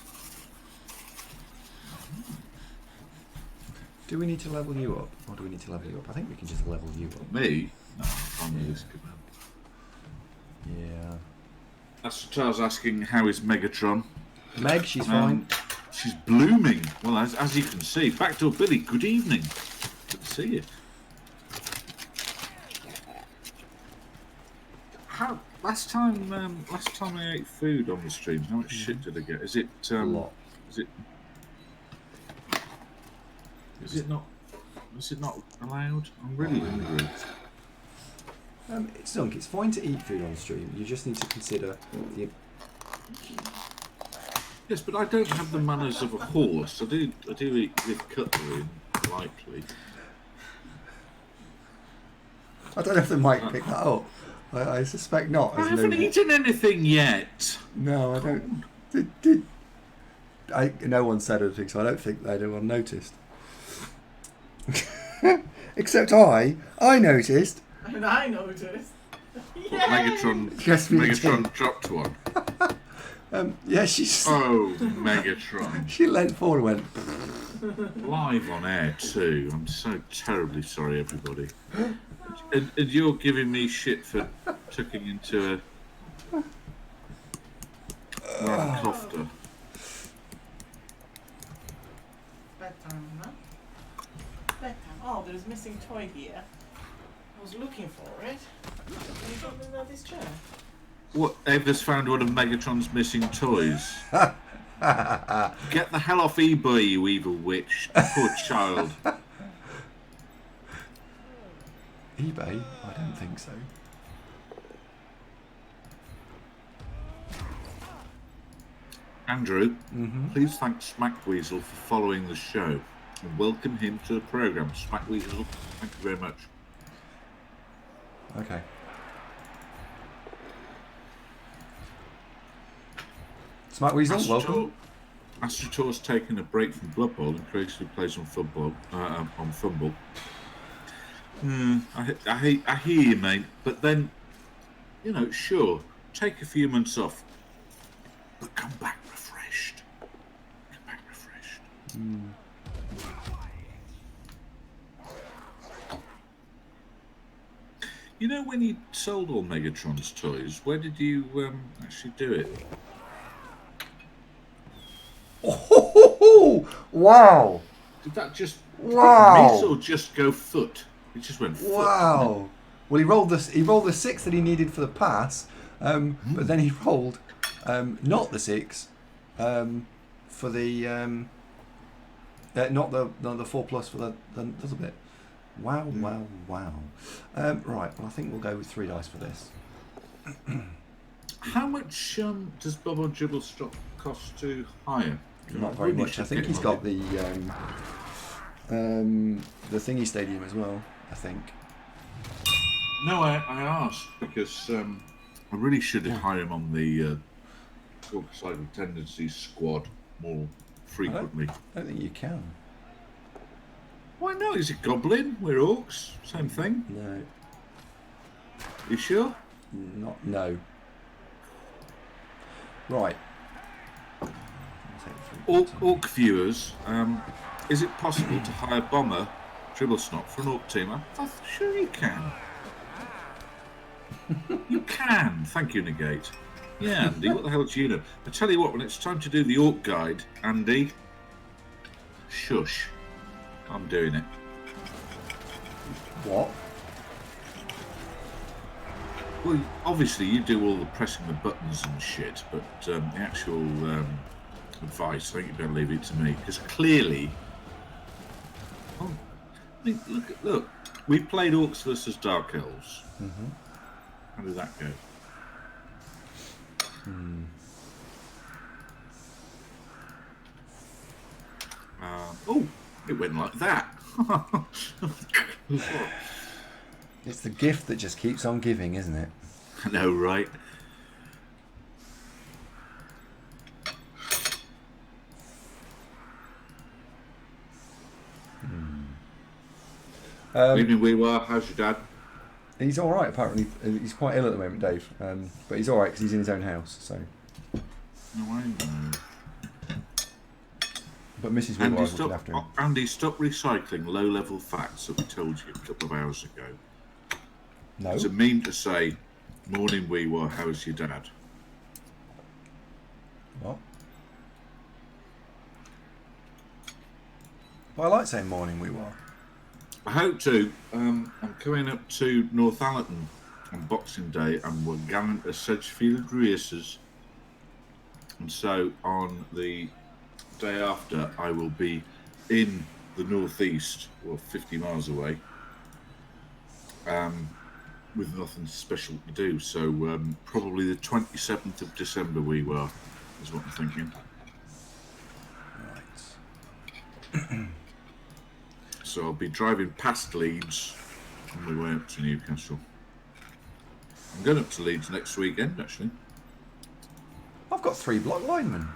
Do we need to level you up? Or do we need to level you up? I think we can just level you up. Me? No, I'm on this command. Yeah. Astrotar's asking how is Megatron. Meg, she's fine. She's blooming. Well, as you can see. Backdoor Billy, good evening. Good to see you. How last time I ate food on the stream, how much shit did I get? Is it A lot. Is it not allowed? I'm really hungry. It's fine to eat food on the stream. You just need to consider the... Yes, but I don't have the manners of a horse. I do eat with cutlery and politely. I don't know if the mic picked that up. I suspect not. I haven't eaten anything yet. No, I don't. No one said anything, so I don't think anyone noticed. Except I noticed. And I noticed. Megatron. Yes, we Megatron did. dropped one. Yeah, she's. Oh, Megatron. She leant forward and went. Live on air too. I'm so terribly sorry, everybody. And you're giving me shit for tucking into a cofter. Bedtime, huh? Bedtime. Oh, there's a missing toy here. I was looking for it. Can you got me this chair? What? Ava's found one of Megatron's missing toys. Get the hell off eBay, you evil witch. Poor child. eBay? I don't think so. Andrew, please thank Smackweasel for following the show and welcome him to the programme. Smackweasel, thank you very much. Okay. Smart Weasel, welcome. Astrotor's taking a break from Blood Bowl and creatively plays on Fumble. I hear you, mate. But then, you know, sure, take a few months off, but come back refreshed. Come back refreshed. You know, when you sold all Megatron's toys, where did you actually do it? Oh, wow! Did that just Wow! miss or just go foot? It just went foot. Wow! Well, he rolled the 6 that he needed for the pass, but then he rolled not the 6 for the not the 4+ for the little bit. Wow! Wow! Wow! Right. Well, I think we'll go with 3 dice for this. How much does Bob on Dribble stock cost to hire? Not very much. I think he's got the thingy stadium as well. I think. No, I asked because I really should hire him on the suicidal tendencies squad more frequently. I don't think you can. Why not? He's a goblin. We're orcs. Same thing. No. You sure? No. Right. Orc viewers, is it possible to hire Bomber Dribblesnot for an Orc team? I'm sure you can. You can. Thank you, Negate. Yeah, Andy, what the hell do you know? I tell you what, when it's time to do the Orc guide, Andy, shush. I'm doing it. What? Well, obviously you do all the pressing the buttons and shit, but the actual advice, I think you better leave it to me, because clearly, look, we played Orcs versus Dark Elves. How did that go? Oh, it went like that. It's the gift that just keeps on giving, isn't it? I know, right? Evening, Weewar. How's your dad? He's all right. Apparently, he's quite ill at the moment, Dave. But he's all right because he's in his own house. So. No, I know. But Mrs. Weewar is looking after him. Andy, stop recycling low-level facts that we told you a couple of hours ago. No. It's a meme to say, "Morning, Weewar. How's your dad?" What? Well, I like saying morning, Weewar. I hope to. I'm coming up to Northallerton on Boxing Day and we're going to Sedgefield Races. And so on the day after, I will be in the northeast, or 50 miles away, with nothing special to do. So probably the 27th of December we were, is what I'm thinking. Right. So I'll be driving past Leeds on my way up to Newcastle. I'm going up to Leeds next weekend, actually. I've got 3 block linemen.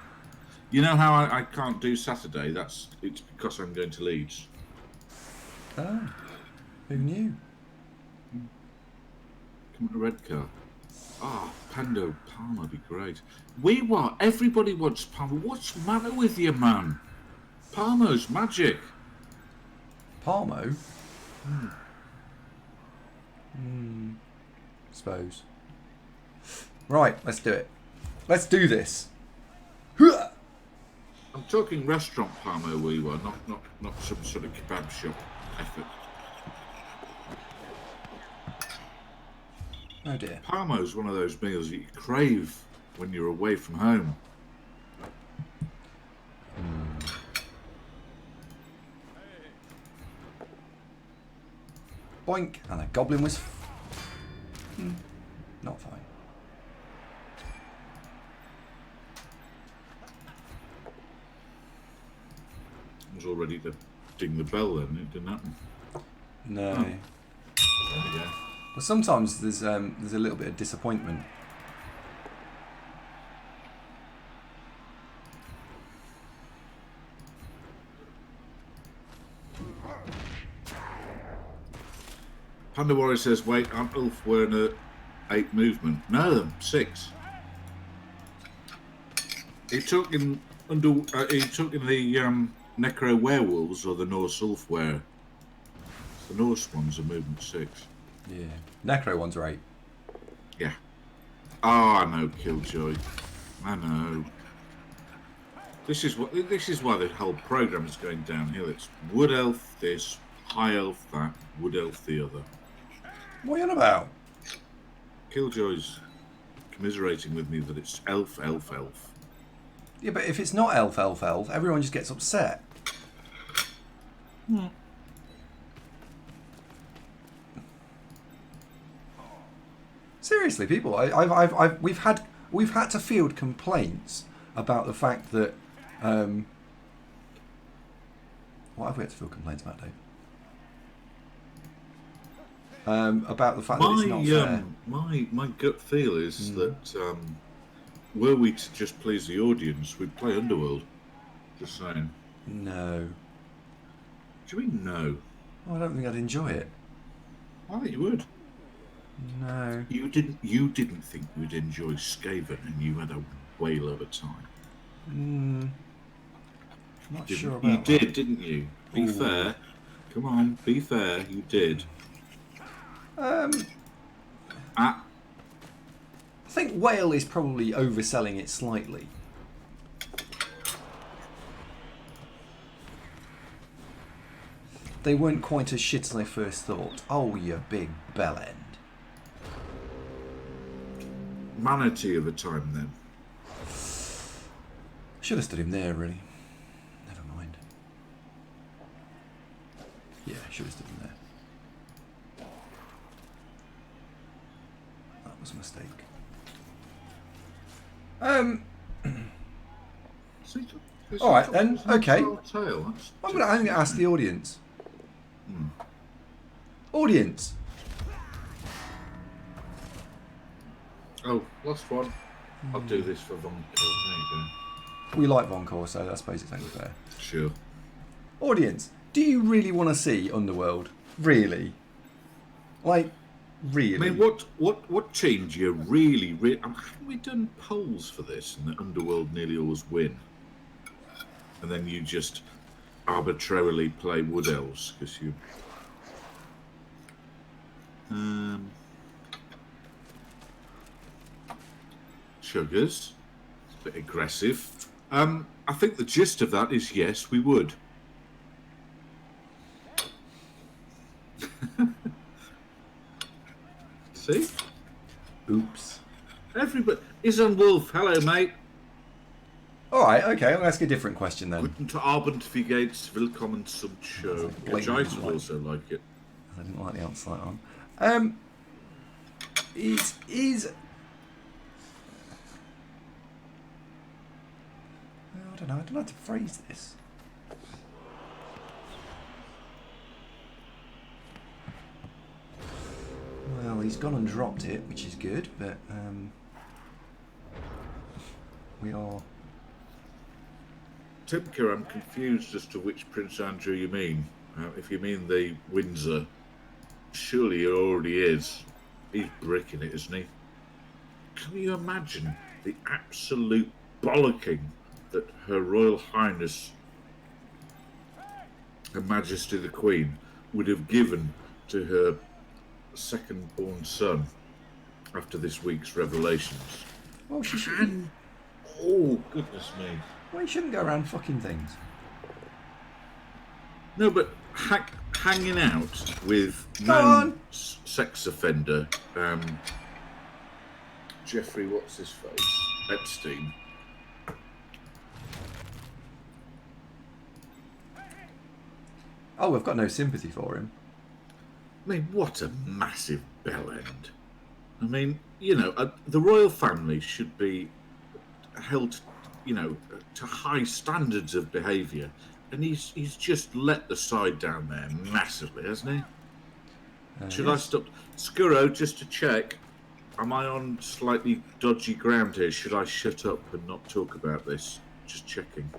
You know how I can't do Saturday? It's because I'm going to Leeds. Oh, who knew? Come on, a red car. Ah, Pando Palmer would be great. Everybody wants Palmer. What's the matter with you, man? Palmer's magic. Palmo? Suppose. Right, let's do it. Let's do this. I'm talking restaurant Palmer where you are, not some sort of kebab shop effort. Oh dear. Palmo's one of those meals that you crave when you're away from home. Boink, and the goblin was not fine. I was all ready to ding the bell then, it didn't happen. No. There we go. Well, sometimes there's a little bit of disappointment. Panda Warrior says, wait, aren't Ulf wearing a 8 movement? No, 6. He took in the Necro Werewolves or the Norse Ulf wear. The Norse ones are movement 6. Yeah. Necro ones are 8. Yeah. Oh, I know, Killjoy. I know. This is why the whole program is going downhill. It's Wood Elf this, High Elf that, Wood Elf the other. What are you on about? Killjoy's commiserating with me that it's elf. Yeah, but if it's not elf, everyone just gets upset. Seriously, people, we've had to field complaints about the fact that what have we had to field complaints about, Dave? About the fact that it's not fair. My gut feel is that were we to just please the audience, we'd play Underworld. Just saying. No. What do you mean no? Oh, I don't think I'd enjoy it. I think you would. No. You didn't think you'd enjoy Skaven, and you had a whale of a time. Not sure about you that. did, didn't you? Be fair. Come on, be fair. You did. I think whale is probably overselling it slightly. They weren't quite as shit as I first thought. Oh, you big bellend. Manatee of a time, then. Should have stood him there, really. Never mind. Yeah, should have stood him there. That was a mistake. All right then. Okay. I'm going to ask the audience. Audience. Oh, last one. I'll do this for Von Kill. There you go. We like Von Core, so I suppose it's only fair. Sure. Audience, do you really want to see Underworld? Really? Like, really? I mean, what change you really? Haven't we done polls for this, and the Underworld nearly always win, and then you just arbitrarily play Wood Elves because you. Sugars, it's a bit aggressive. I think the gist of that is yes, we would. See? Oops. Everybody is on Wolf. Hello, mate. All right, okay. I'm going to ask a different question then. Guten Abend, wie geht's? Willkommen zum Show. Which I also like it. I didn't like the outside on. Is I don't know how to phrase this. Well, he's gone and dropped it, which is good, but we are. Timka, I'm confused as to which Prince Andrew you mean. If you mean the Windsor, surely he already is. He's bricking it, isn't he? Can you imagine the absolute bollocking that Her Royal Highness, Her Majesty the Queen, would have given to her second-born son after this week's revelations? Well, she should. And, oh, goodness me. Well, you shouldn't go around fucking things. No, but hanging out with sex offender Jeffrey, what's his face? Epstein. Oh, I've got no sympathy for him. I mean, what a massive bell end. I mean, you know, the royal family should be held, you know, to high standards of behaviour, and he's just let the side down there massively, hasn't he? Should I stop? Scurro, just to check, am I on slightly dodgy ground here? Should I shut up and not talk about this? Just checking.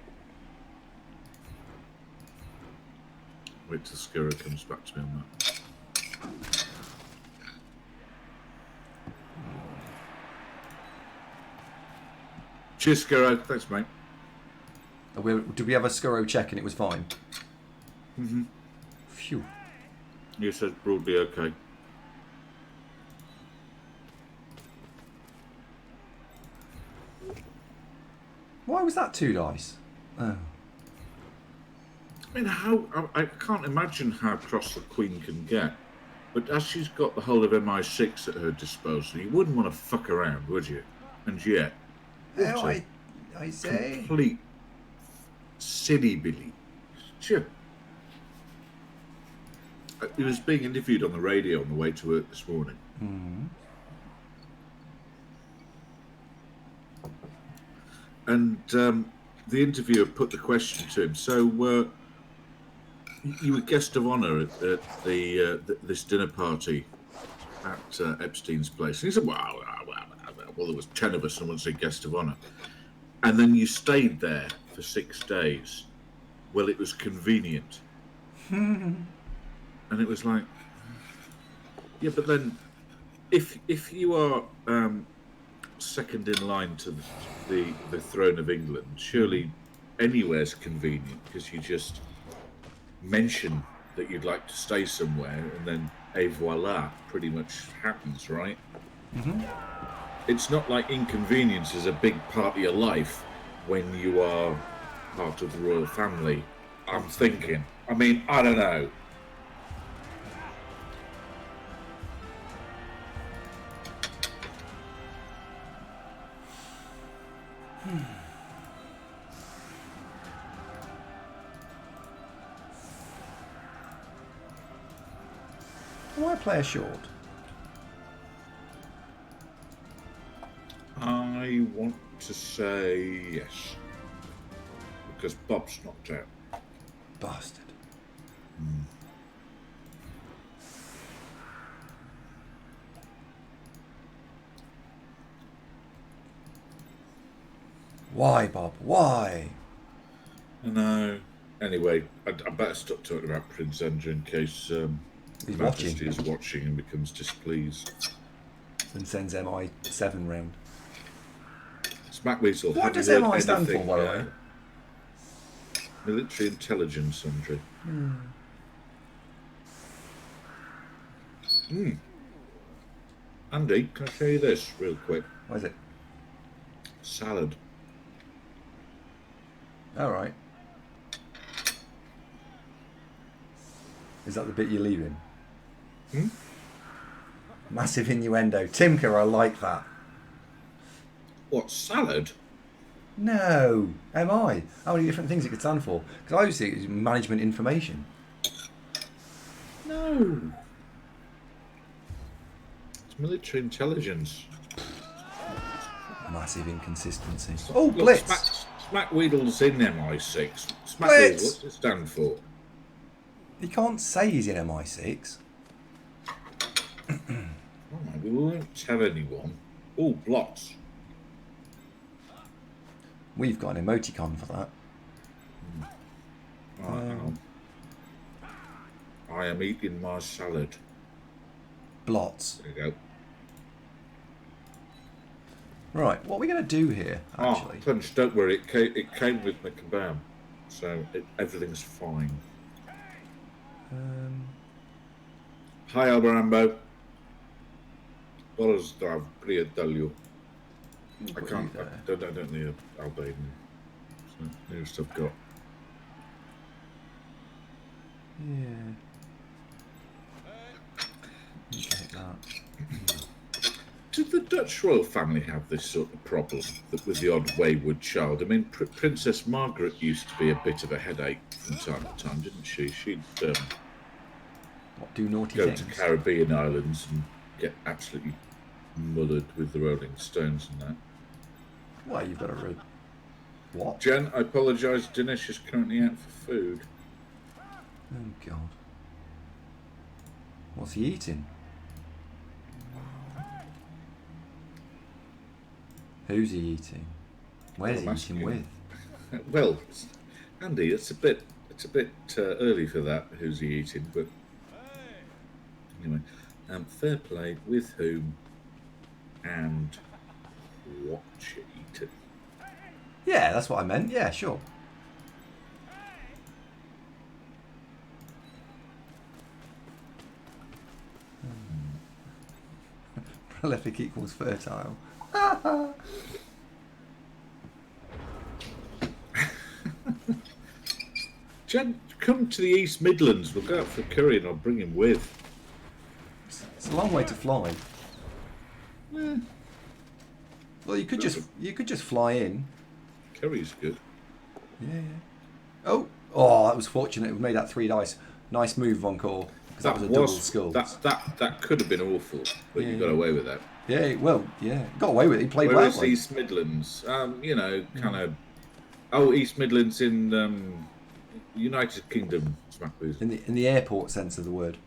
Wait till Scurro comes back to me on that. Cheers, Scurro. Thanks, mate. Did we have a Scurro check and it was fine? Mm-hmm. Phew. You said broadly okay. Why was that 2 dice? Oh. I mean, I can't imagine how cross the Queen can get. But as she's got the whole of MI6 at her disposal, you wouldn't want to fuck around, would you? And yet, Oh, I say. complete silly Billy. Sure. He was being interviewed on the radio on the way to work this morning. Mm. And the interviewer put the question to him, so you were guest of honour at this dinner party at Epstein's place. And he said, well, there was 10 of us and was a guest of honour. And then you stayed there for 6 days. Well, it was convenient. And it was like, yeah, but then if you are second in line to the throne of England, surely anywhere's convenient, because you just mention that you'd like to stay somewhere, and then et voila, pretty much happens, right? Mm-hmm. It's not like inconvenience is a big part of your life when you are part of the royal family. I'm thinking. I mean, I don't know. Why play a short? I want to say yes. Because Bob's knocked out. Bastard. Why, Bob? Why? I know. Anyway, I better stop talking about Prince Andrew in case He's Majesty watching. is watching and becomes displeased. And sends MI7 round. Smack Weasel. What have does you heard MI stand for, anything, by the way? Military Intelligence, Andrew. Andy, can I show you this real quick? What is it? Salad. All right. Is that the bit you're leaving? Massive innuendo. Timker, I like that. What, salad? No. MI. How many different things it could stand for? Because I always think it's management information. No. It's military intelligence. Massive inconsistency. Oh, Look, Blitz. Smack Weedle's in MI6. Smack Blitz. Weedle, what's it stand for? He can't say he's in MI6. Alright, we won't tell anyone. Oh, blots. We've got an emoticon for that. Right, hang on. I am eating my salad. Blots. There you go. Right, what are we going to do here, actually? Oh, Punch, don't worry. It came with my kebab, so everything's fine. Hi, Albarambo. What is that? Priatello. I Put can't. you I there. don't need Albanian. So newest I've got. Yeah. Take that. Did the Dutch royal family have this sort of problem with the odd wayward child? I mean, Princess Margaret used to be a bit of a headache from time to time, didn't she? She'd What, do naughty go things? to Caribbean islands and get absolutely mullered with the Rolling Stones and that. Well, you've got to read. What? Jen, I apologise. Dinesh is currently out for food. Oh, God. What's he eating? Who's he eating? Where's he eating with? Well, Andy, it's a bit early for that. Who's he eating? But anyway, fair play. With whom and what you eating? Yeah, that's what I meant. Yeah, sure. Prolific equals fertile. Jen, come to the East Midlands. We'll go out for curry and I'll bring him with. It's a long way to fly. Well, you could just fly in. Curry's good. Yeah. Oh, that was fortunate. We made that 3 dice. Nice move, Von Core. Because that was a double skull. That could have been awful, but you got away with that. Yeah, well, yeah, got away with it. He played well. Where is East Midlands? Kind of. Oh, East Midlands in United Kingdom. In the airport sense of the word.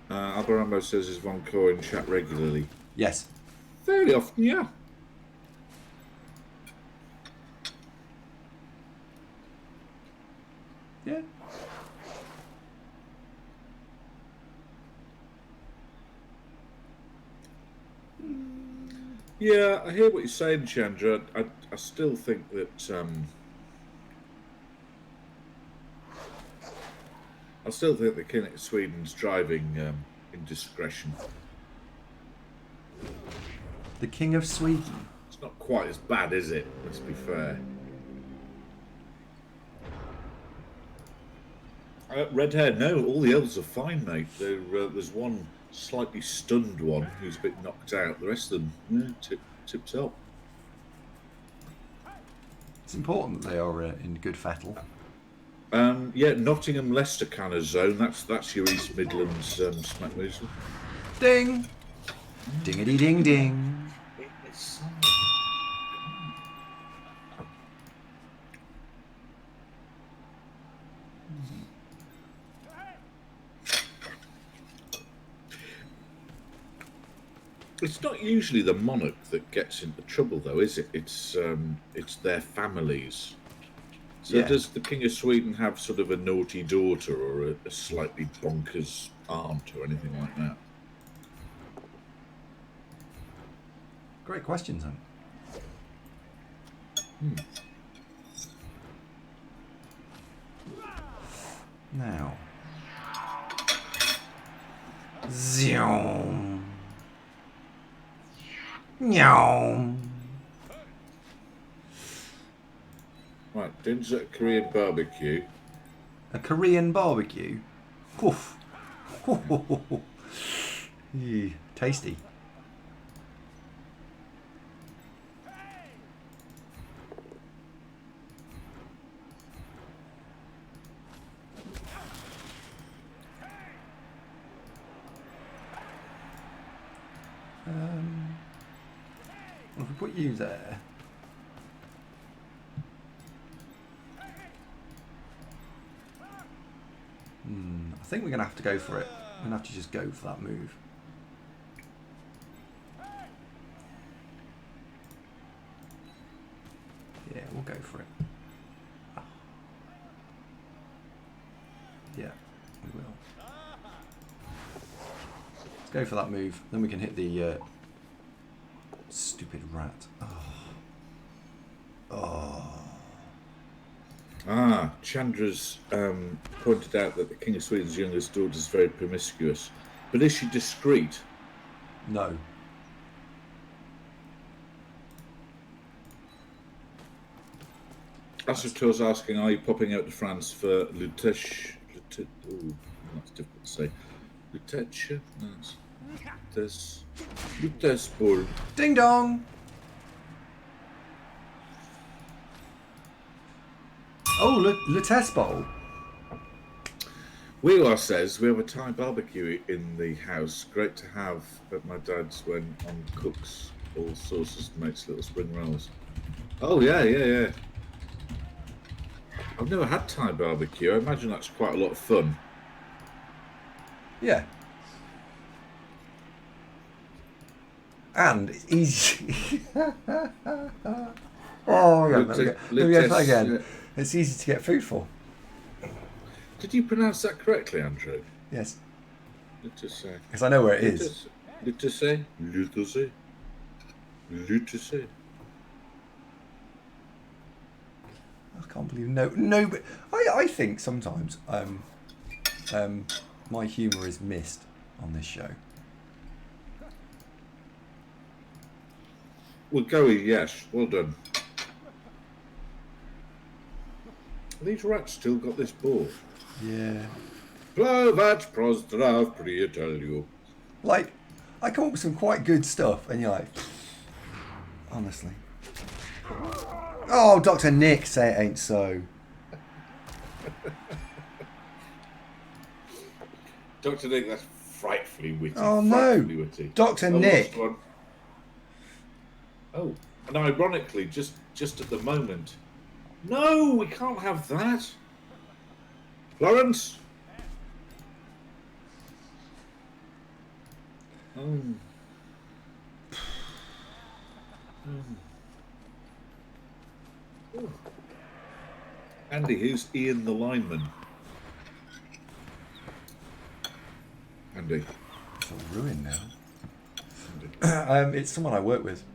Albarambo says is Von Core in chat regularly. Yes. Fairly often, yeah. Yeah. Yeah, I hear what you're saying, Chandra. I still think that the King of Sweden's driving indiscretion. The King of Sweden. It's not quite as bad, is it? Let's be fair. Red hair, no, all the others are fine, mate. There's one slightly stunned one who's a bit knocked out. The rest of them, tip top. It's important that they are in good fettle. Yeah, Nottingham Leicester kind of zone. That's your East Midlands smack weasel. Ding! Dingity ding ding. It's not usually the monarch that gets into trouble, though, is it? It's their families. So does the King of Sweden have sort of a naughty daughter or a slightly bonkers aunt or anything like that? Great question, Tom. Now. Zoom. Meow. Right, dinner's at a Korean barbecue. A Korean barbecue? Oof. Tasty. If we put you there. I think we're going to have to go for it. We're going to have to just go for that move. Yeah, we'll go for it. Yeah, we will. go for that move. Then we can hit the stupid rat. Chandra's pointed out that the King of Sweden's youngest daughter is very promiscuous. But is she discreet? No. Astrotour's asking, are you popping out to France for Lutetia? Oh, that's difficult to say. Lutetia? No, Lutes Bull. Ding dong! Oh, Le Test Bowl. Wheeler says, we have a Thai barbecue in the house. Great to have at my dad's when on cooks all sauces and makes little spring rolls. Oh, yeah. I've never had Thai barbecue. I imagine that's quite a lot of fun. Yeah. And it's easy. Oh, yeah. Let me go that again. It's easy to get food for. Did you pronounce that correctly, Andrew? Yes. Lutetia. Because I know where it is. Lutetia. I can't believe no. But I think sometimes my humour is missed on this show. Well, Goey, yes. Well done. These rats still got this ball. Yeah. Plovat Prozdrav Priatelju. Like, I come up with some quite good stuff, and you're like, honestly. Oh, Dr. Nick, say it ain't so. Dr. Nick, that's frightfully witty. Oh, no. Witty. Dr. Nick. Oh, and ironically, just at the moment. No, we can't have that. Florence. Andy, who's Ian the lineman? Andy. It's all ruined now. It's someone I work with.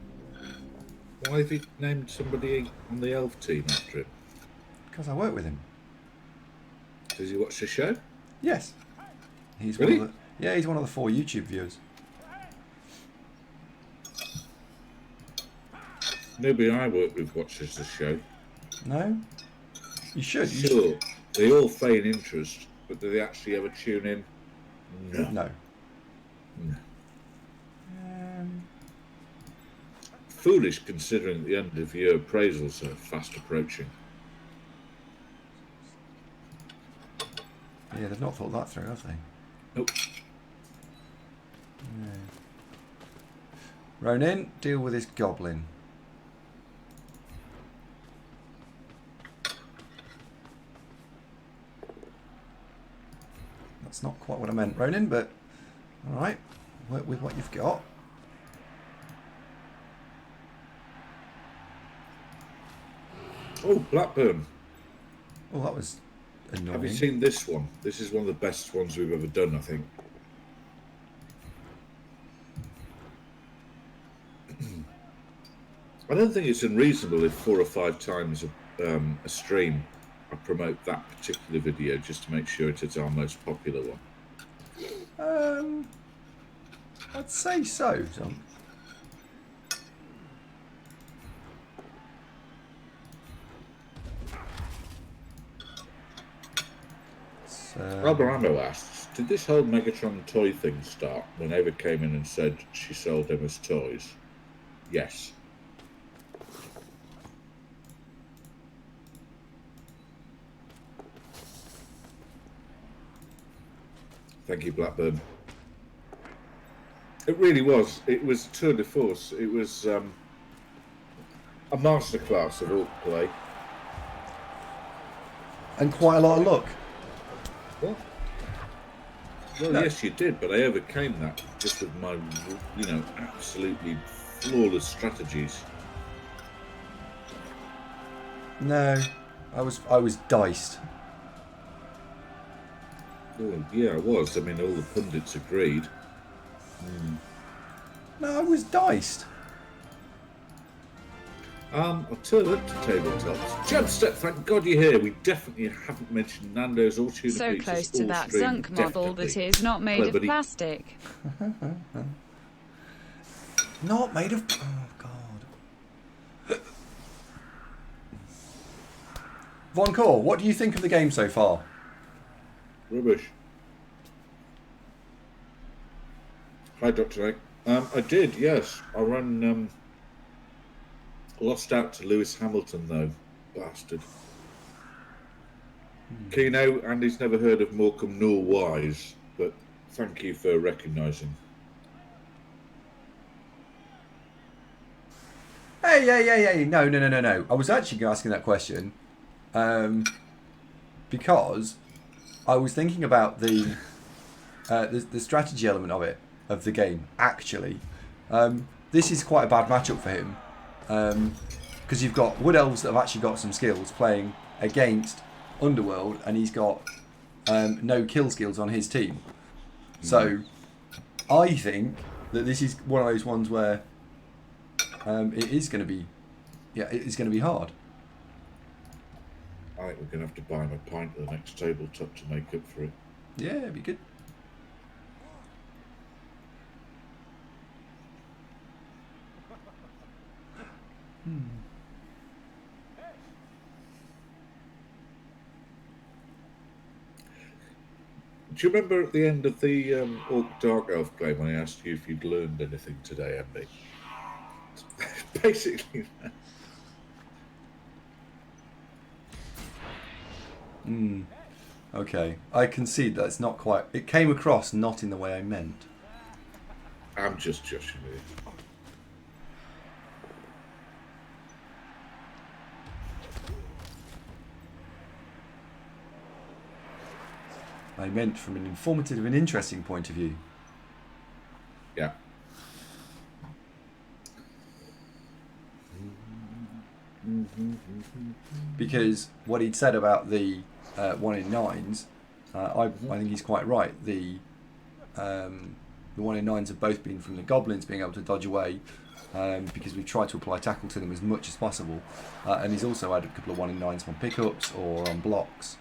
Why have you named somebody on the elf team after him? Because I work with him. Does he watch the show? Yes. He's Really? one of the, he's one of the 4 YouTube viewers. Nobody I work with watches the show. No? You should. Sure, they all feign interest, but do they actually ever tune in? No. Foolish considering the end of year appraisals are fast approaching. Yeah, they've not thought that through, have they? Nope. Yeah. Ronin, deal with this goblin. That's not quite what I meant, Ronin, but alright. Work with what you've got. Oh, Blackburn. Oh, that was annoying. Have you seen this one? This is one of the best ones we've ever done, I think. I don't think it's unreasonable if 4 or 5 times a stream I promote that particular video just to make sure it is our most popular one. I'd say so, Tom. Alberando asks, did this whole Megatron toy thing start when Ava came in and said she sold them as toys? Yes. Thank you, Blackburn. It really was. It was tour de force. It was a masterclass of orc play. And quite a lot of luck. What? Well, No. yes, you did, but I overcame that just with my, absolutely flawless strategies. No, I was diced. Oh, yeah, I was. I mean, all the pundits agreed. No, I was diced. I'll turn up to tabletops. Chubstep, thank God you're here. We definitely haven't mentioned Nando's or tuna So pizzas close to all that stream. Zunk model that Definitely. is not made Hello, of buddy. plastic. Not made of... Oh, God. Von Core, what do you think of the game so far? Rubbish. Hi, Dr. A. I did, yes. I ran... lost out to Lewis Hamilton, though. Bastard. Keno, Andy's never heard of Morecambe nor Wise, but thank you for recognising. Hey, no. I was actually asking that question because I was thinking about the strategy element of it, of the game, actually. This is quite a bad matchup for him because you've got Wood Elves that have actually got some skills playing against Underworld, and he's got no kill skills on his team. So I think that this is one of those ones where it is going to be, it's going to be hard. I think we're going to have to buy him a pint at the next tabletop to make up for it. Yeah, it'd be good. Do you remember at the end of the Orc Dark Elf game when I asked you if you'd learned anything today, Andy? Basically that. Okay, I concede that it's not quite... It came across not in the way I meant. I'm just joshing with you. I meant from an informative and interesting point of view. Yeah. Because what he'd said about the 1 in 9s, I think he's quite right. The 1 in 9s have both been from the goblins being able to dodge away, because we've tried to apply tackle to them as much as possible. And he's also had a couple of 1 in 9s on pickups or on blocks,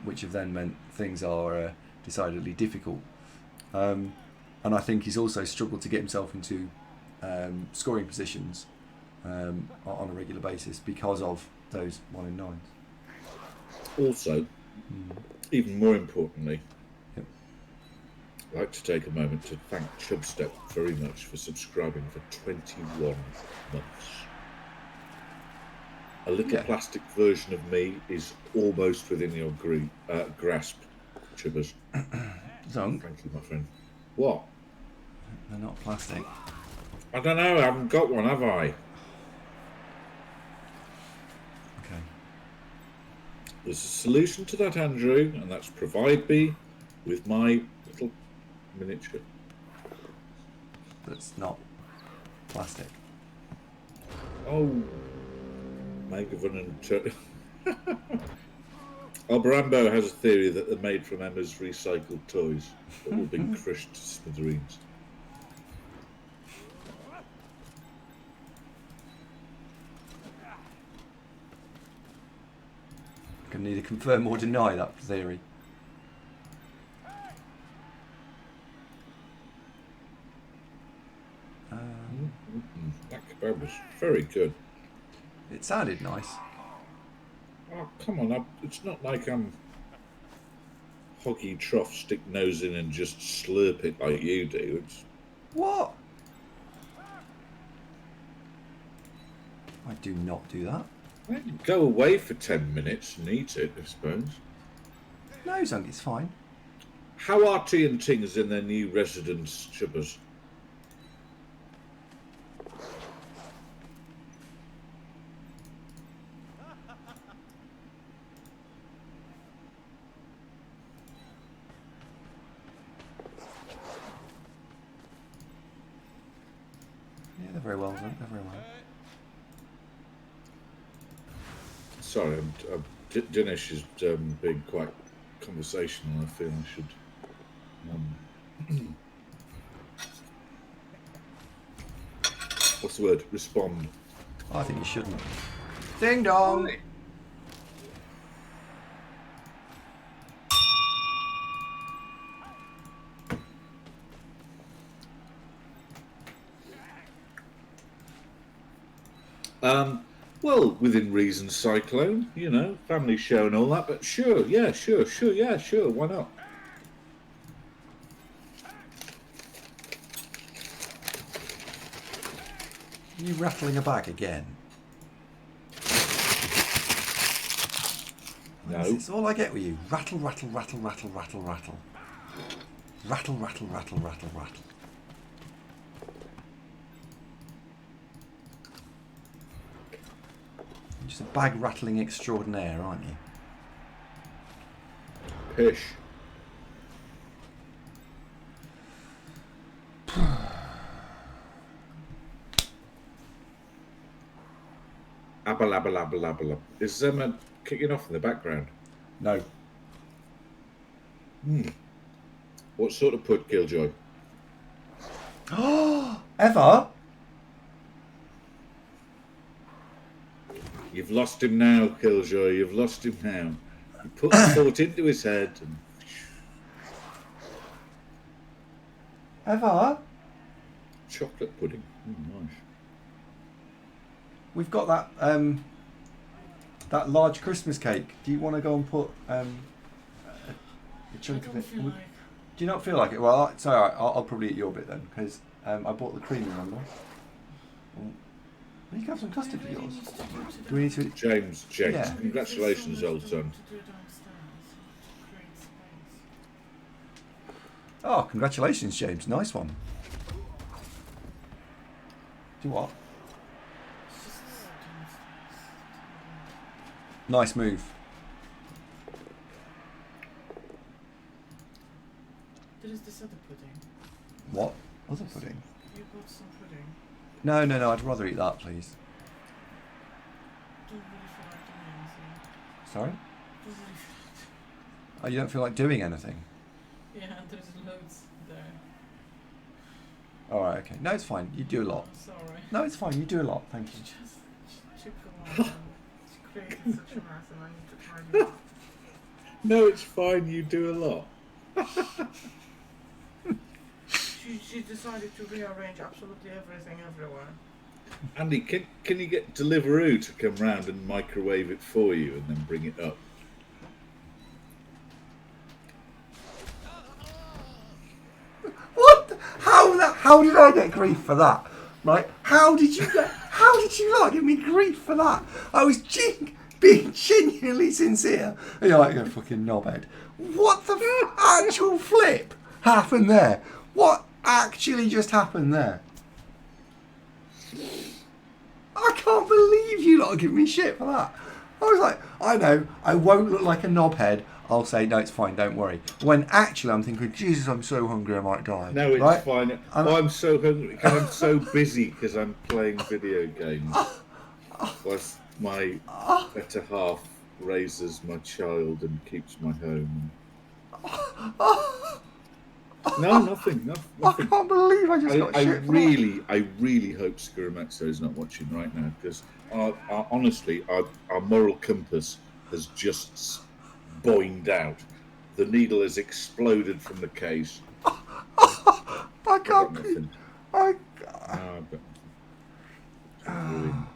which have then meant things are decidedly difficult. And I think he's also struggled to get himself into scoring positions on a regular basis because of those 1 in 9s. Also, even more importantly, Yep. I'd like to take a moment to thank Chubstep very much for subscribing for 21 months. A little plastic version of me is almost within your grasp, Chubbers. Zunk, Thank you, my friend. What? they're not plastic. I don't know, I haven't got one, have I? Okay. There's a solution to that, Andrew, and that's provide me with my little miniature. That's not plastic. Oh, Megavan and Albarambo has a theory that they're made from Emma's recycled toys that will be crushed to smithereens. I can neither confirm or deny that theory. That kebab was very good. It sounded nice. Oh, come on, it's not like I'm hoggy trough, stick nose in and just slurp it like you do. It's What? I do not do that. well, go away for 10 minutes and eat it, I suppose. No, Zunk, it's fine. How are T and Tings in their new residence, Chubbers? Yeah, they're very well, Zunk. They're very well. Sorry, Dinesh has been quite conversational. I feel I should what's the word? Respond. I think you shouldn't. Ding dong. Right. Well, within reason, Cyclone, you know, family show and all that, but sure, yeah, sure, why not? Are you rattling a bag again? No. It's all I get with you. Rattle, rattle, rattle, rattle, rattle, rattle. Rattle, rattle, rattle, rattle, rattle. You're just a bag rattling extraordinaire, aren't you? Pish. Abba labba labba labba labba. Is Zemma kicking off in the background? No. What sort of put, Killjoy? Ever? You've lost him now, Killjoy. You've lost him now. You put the thought into his head. And... Ever? chocolate pudding. Nice. We've got that large Christmas cake. Do you want to go and put a chunk of it? Feel like... Do you not feel like it? Well, it's all right. I'll probably eat your bit then, because I bought the cream. Remember? You can have some custard for yours. Do we need to? James, Yeah. congratulations, old son. Oh, congratulations, James. Nice one. Do what? Nice move. There is this other pudding. What? Other pudding? You bought some pudding. No. I'd rather eat that, please. Don't really feel like doing anything. Sorry? Don't really feel Oh, you don't feel like doing anything? Yeah, there's loads there. All right. Okay. No, it's fine. You do a lot. I'm sorry. No, it's fine. You do a lot. Thank you. Just took a while and she created such a mess and I need to tidy up. No, it's fine. You do a lot. She decided to rearrange absolutely everything everywhere. Andy, can you get Deliveroo to come round and microwave it for you and then bring it up? What? How did I get grief for that? Right? How did you not give me grief for that? I was being genuinely sincere. And you're like, you fucking knobhead. What the actual flip happened there? What actually just happened there? I can't believe you lot are giving me shit for that. I was like, I know, I won't look like a knobhead. I'll say, no, it's fine, don't worry. When actually I'm thinking, Jesus, I'm so hungry I might die. No, it's right? fine. I'm so hungry because I'm so busy because I'm playing video games. Whilst my better half raises my child and keeps my home. No, nothing. I can't believe I just got shit for that. I really hope Scarametso is not watching right now because honestly, our moral compass has just boinged out. The needle has exploded from the case. I can't believe. I've got nothing.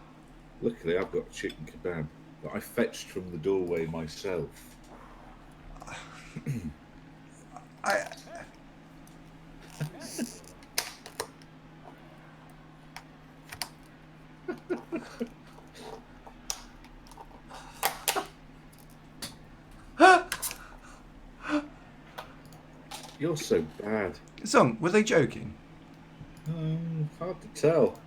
Luckily, I've got chicken kebab that I fetched from the doorway myself. You're so bad. Son, were they joking? Hard to tell.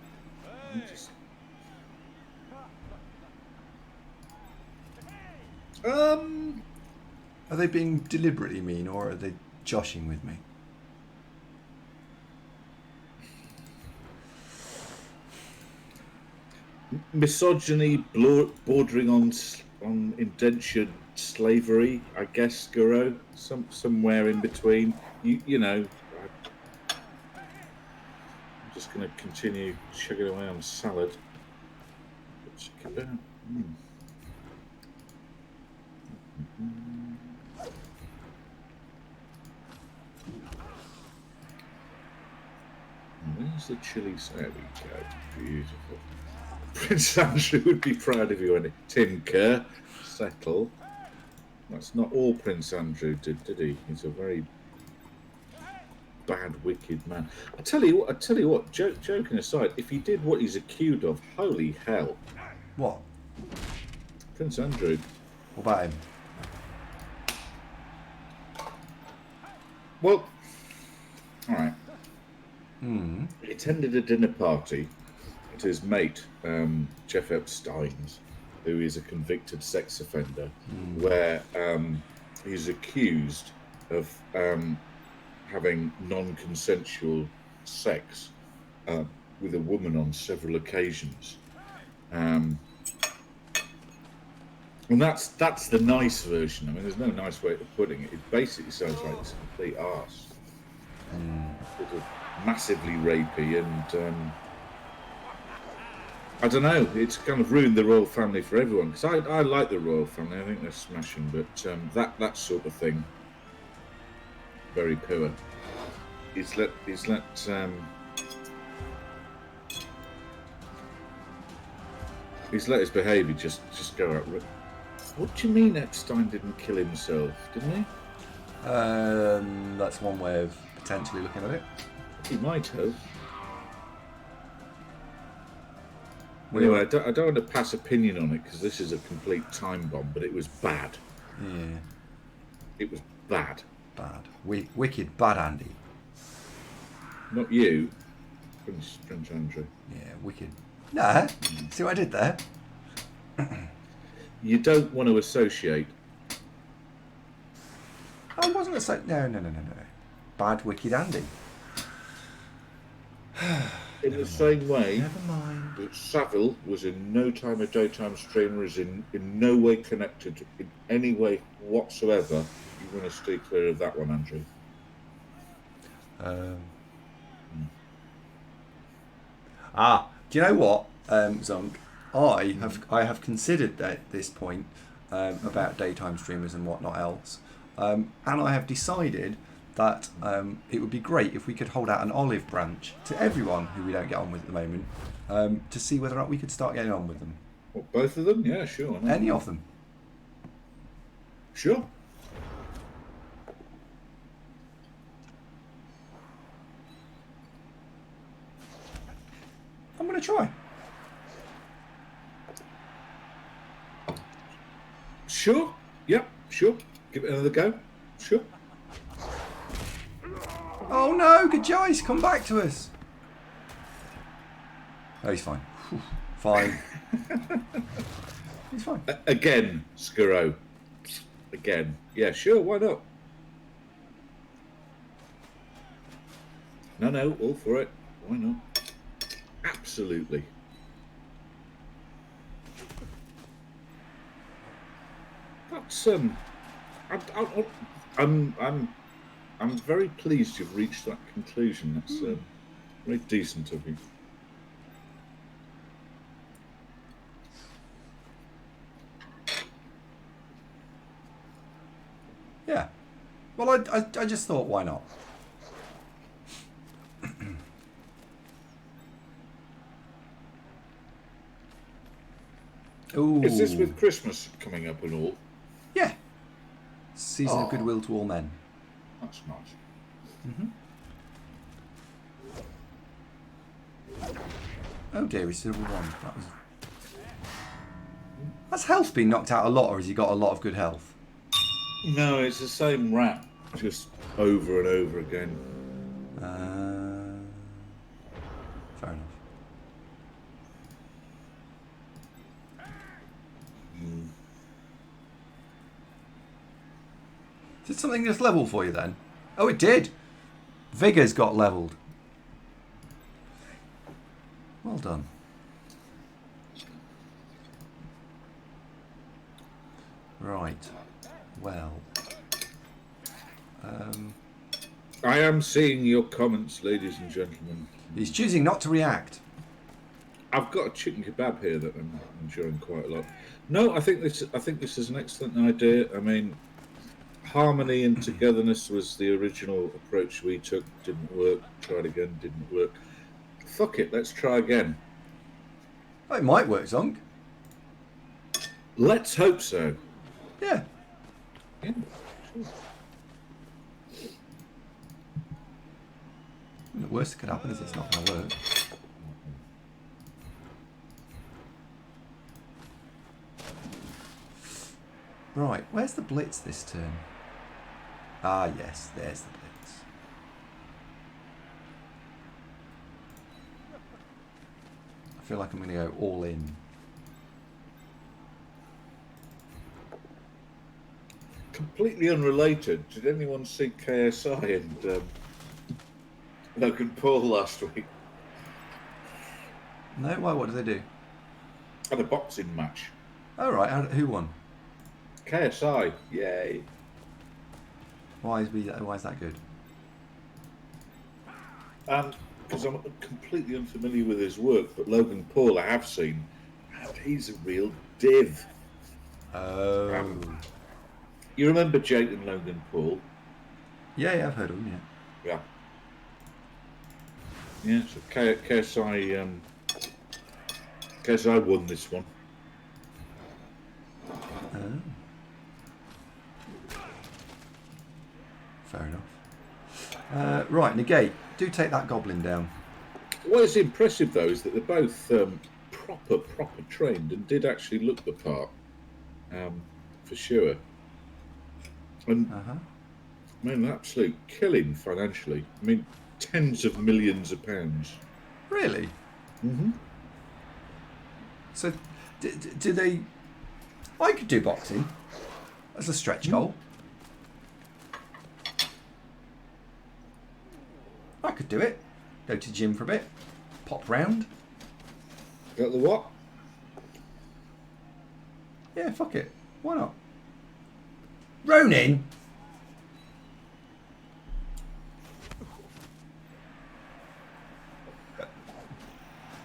Are they being deliberately mean or are they joshing with me? Misogyny bordering on indentured slavery, I guess, Guru. Somewhere in between. You know, I'm just just going to continue chugging away on salad. Check it out. Where's the chili? There we go. Beautiful. Prince Andrew would be proud of you, Andy. Tim Kerr, settle. That's not all Prince Andrew did he? He's a very bad, wicked man. I tell you what. Joking aside, if he did what he's accused of, holy hell! What? Prince Andrew. What about him? Well, all right. He attended a dinner party at his mate, Jeff Epstein's, who is a convicted sex offender, where he's accused of having non-consensual sex with a woman on several occasions. And that's the nice version. I mean, there's no nice way of putting it. It basically sounds like it's a complete arse. Sort of massively rapey, and I don't know. It's kind of ruined the royal family for everyone. Because I like the royal family. I think they're smashing, but that sort of thing, very poor. He's let his behaviour just go out. What do you mean Epstein didn't kill himself? Didn't he? That's one way of potentially looking at it. He might have. Anyway, I don't want to pass opinion on it because this is a complete time bomb, but it was bad. Yeah. It was bad. Bad. Wicked bad, Andy. Not you, Prince Andrew. Yeah, wicked. Nah, see what I did there? You don't want to associate. I wasn't no. Bad, wicked Andy. In the same way Never mind. that Savile was in no time a daytime streamer, is in no way connected in any way whatsoever. You want to stay clear of that one, Andrew. Do you know what, Zonk? I have considered at this point about daytime streamers and whatnot else, and I have decided that it would be great if we could hold out an olive branch to everyone who we don't get on with at the moment, to see whether or not we could start getting on with them. What, both of them? Yeah, sure. No. Any of them. Sure. I'm going to try. Sure. Yep. Sure. Give it another go. Sure. Oh no, Gajoyce, come back to us. Oh, he's fine. Whew. Fine. He's fine. Again, Skuro. Again. Yeah, sure, why not? No, all for it. Why not? Absolutely. That's I'm very pleased you've reached that conclusion. That's very decent of you. Yeah. Well, I just thought, why not? Ooh. Is this with Christmas coming up and all? Yeah. Season of goodwill to all men. That's nice. Oh dear, he's still one. Has health been knocked out a lot, or has he got a lot of good health? No, it's the same rap, just over and over again. Fair enough. Did something just level for you then? Oh, it did. Vigor's got leveled. Well done. Right. Well. I am seeing your comments, ladies and gentlemen. He's choosing not to react. I've got a chicken kebab here that I'm enjoying quite a lot. No, I think this is an excellent idea. I mean, harmony and togetherness was the original approach we took. Didn't work. Tried again. Didn't work. Fuck it. Let's try again. Oh, it might work, Zonk. Let's hope so. Yeah. Yeah, sure. The worst that could happen is it's not going to work. Right, where's the blitz this turn? Ah, yes, there's the blitz. I feel like I'm going to go all in. Completely unrelated. Did anyone see KSI and Logan Paul last week? No, why? What do they do? Had a boxing match. Oh, right, who won? KSI, yay! Why is that good? Because I'm completely unfamiliar with his work, but Logan Paul I have seen, and he's a real div. Oh. You remember Jake and Logan Paul? Yeah, I've heard of him, Yeah. Yeah, so KSI won this one. Oh. Fair enough. Right, negate. Do take that goblin down. What is impressive, though, is that they're both proper trained and did actually look the part, for sure. And, I mean, an absolute killing financially. I mean, tens of millions of pounds. Really? Mm-hmm. So, do they... I could do boxing as a stretch goal. I could do it. Go to the gym for a bit. Pop round. Got the what? Yeah, fuck it. Why not? Ronin!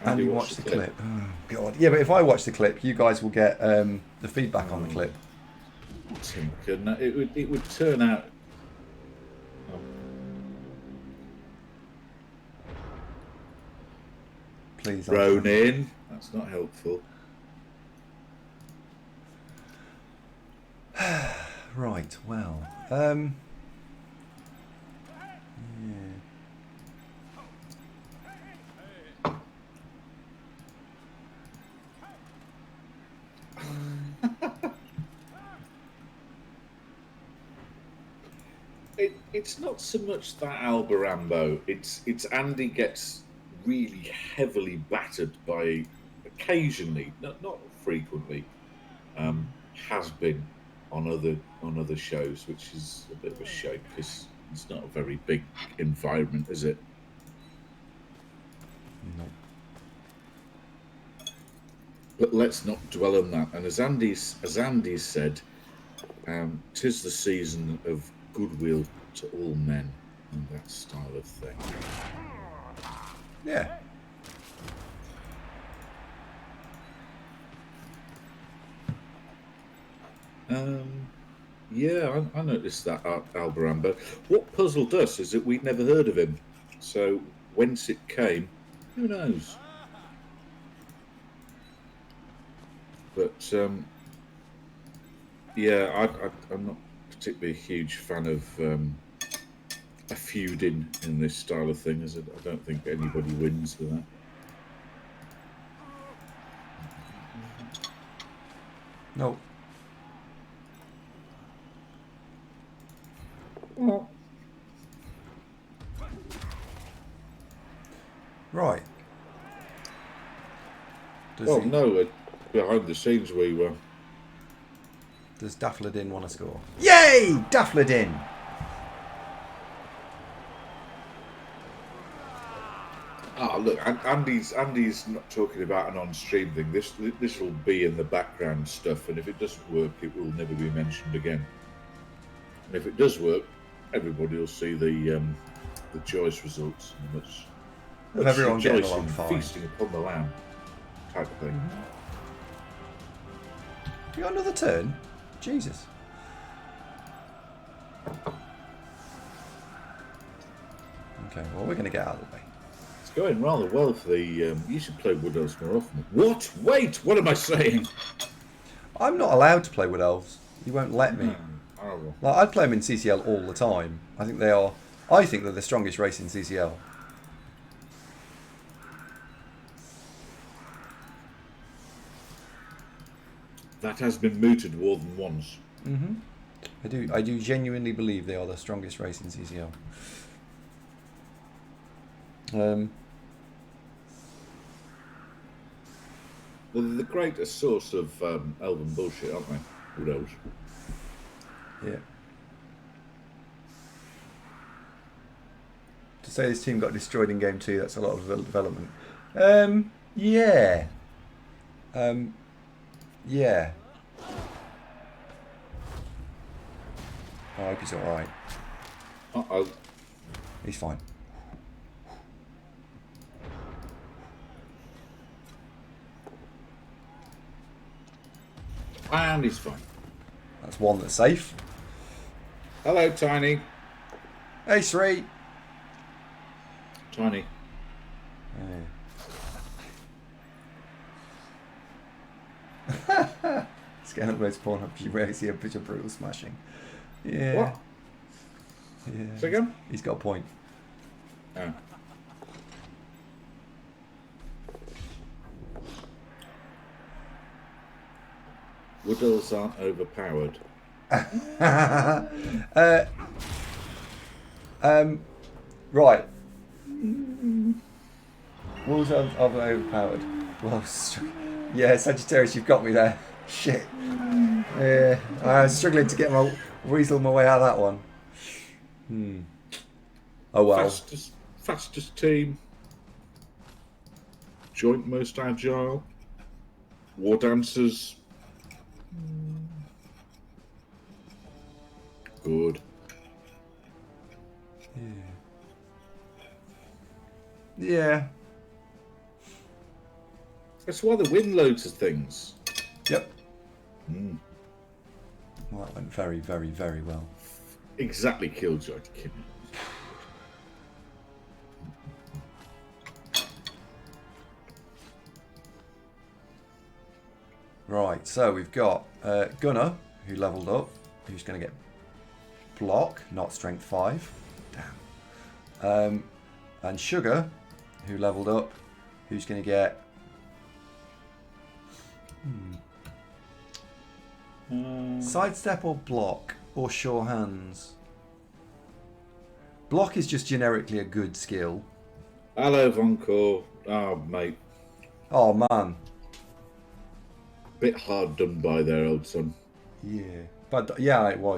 Andy watched the clip. Oh, God. Yeah, but if I watch the clip, you guys will get the feedback on the clip. It would turn out... Please. Ronin. That's not helpful. Right, well. Yeah. It's not so much that Albarambo. It's Andy gets really heavily battered by, occasionally, not frequently, has been on other shows, which is a bit of a shame because it's not a very big environment, is it? No. But let's not dwell on that. And as Andy said, 'tis the season of goodwill to all men, and that style of thing. Yeah. Yeah, I noticed that Albarambo. What puzzled us is that we'd never heard of him. So whence it came, who knows? But yeah, I'm not particularly a huge fan of a feud in this style of thing, as I don't think anybody wins with that. No. Right. Behind the scenes we were. Does Daffledin want to score? Yay! Daffledin! Look, Andy's not talking about an on-stream thing. This will be in the background stuff, and if it doesn't work, it will never be mentioned again. And if it does work, everybody will see the choice results. of everyone getting rejoicing, along fine. feasting upon the lamb, type thing. You got another turn? Jesus. Okay, well, we're going to get out of the way. It's going rather well for the. You should play Wood Elves more often. What? Wait! What am I saying? I'm not allowed to play Wood Elves. You won't let me. Horrible. Like, I play them in CCL all the time. I think they're the strongest race in CCL. That has been mooted more than once. I do genuinely believe they are the strongest race in CCL. Well, they're the greatest source of elven bullshit, aren't they? Wood Elves. Yeah. To say this team got destroyed in game 2, that's a lot of development. Yeah. Yeah. I hope he's alright. Uh-oh. He's fine. And he's fine. That's one that's safe. Hello, Tiny. Hey, Sri. Tiny. Scan up most porn up, you rarely see a picture of brutal smashing. Yeah. What? Yeah. Say again? He's got a point. Oh. Wood Elves aren't overpowered. Right. Wolves are overpowered. Well, yeah, Sagittarius, you've got me there. Shit. Yeah, I was struggling to get weasel my way out of that one. Oh well. Fastest team. Joint most agile. War dancers. Good. Yeah. That's why they win loads of things. Yep. Well, that went very, very, very well. Exactly, Killjoy. Right, so we've got Gunnar, who leveled up, who's going to get block, not strength 5. Damn. And Sugar, who leveled up, who's going to get... Sidestep or block, or sure hands? Block is just generically a good skill. Hello, Voncore. Oh, mate. Oh, man. Bit hard done by there, old son. Yeah. But yeah, it was.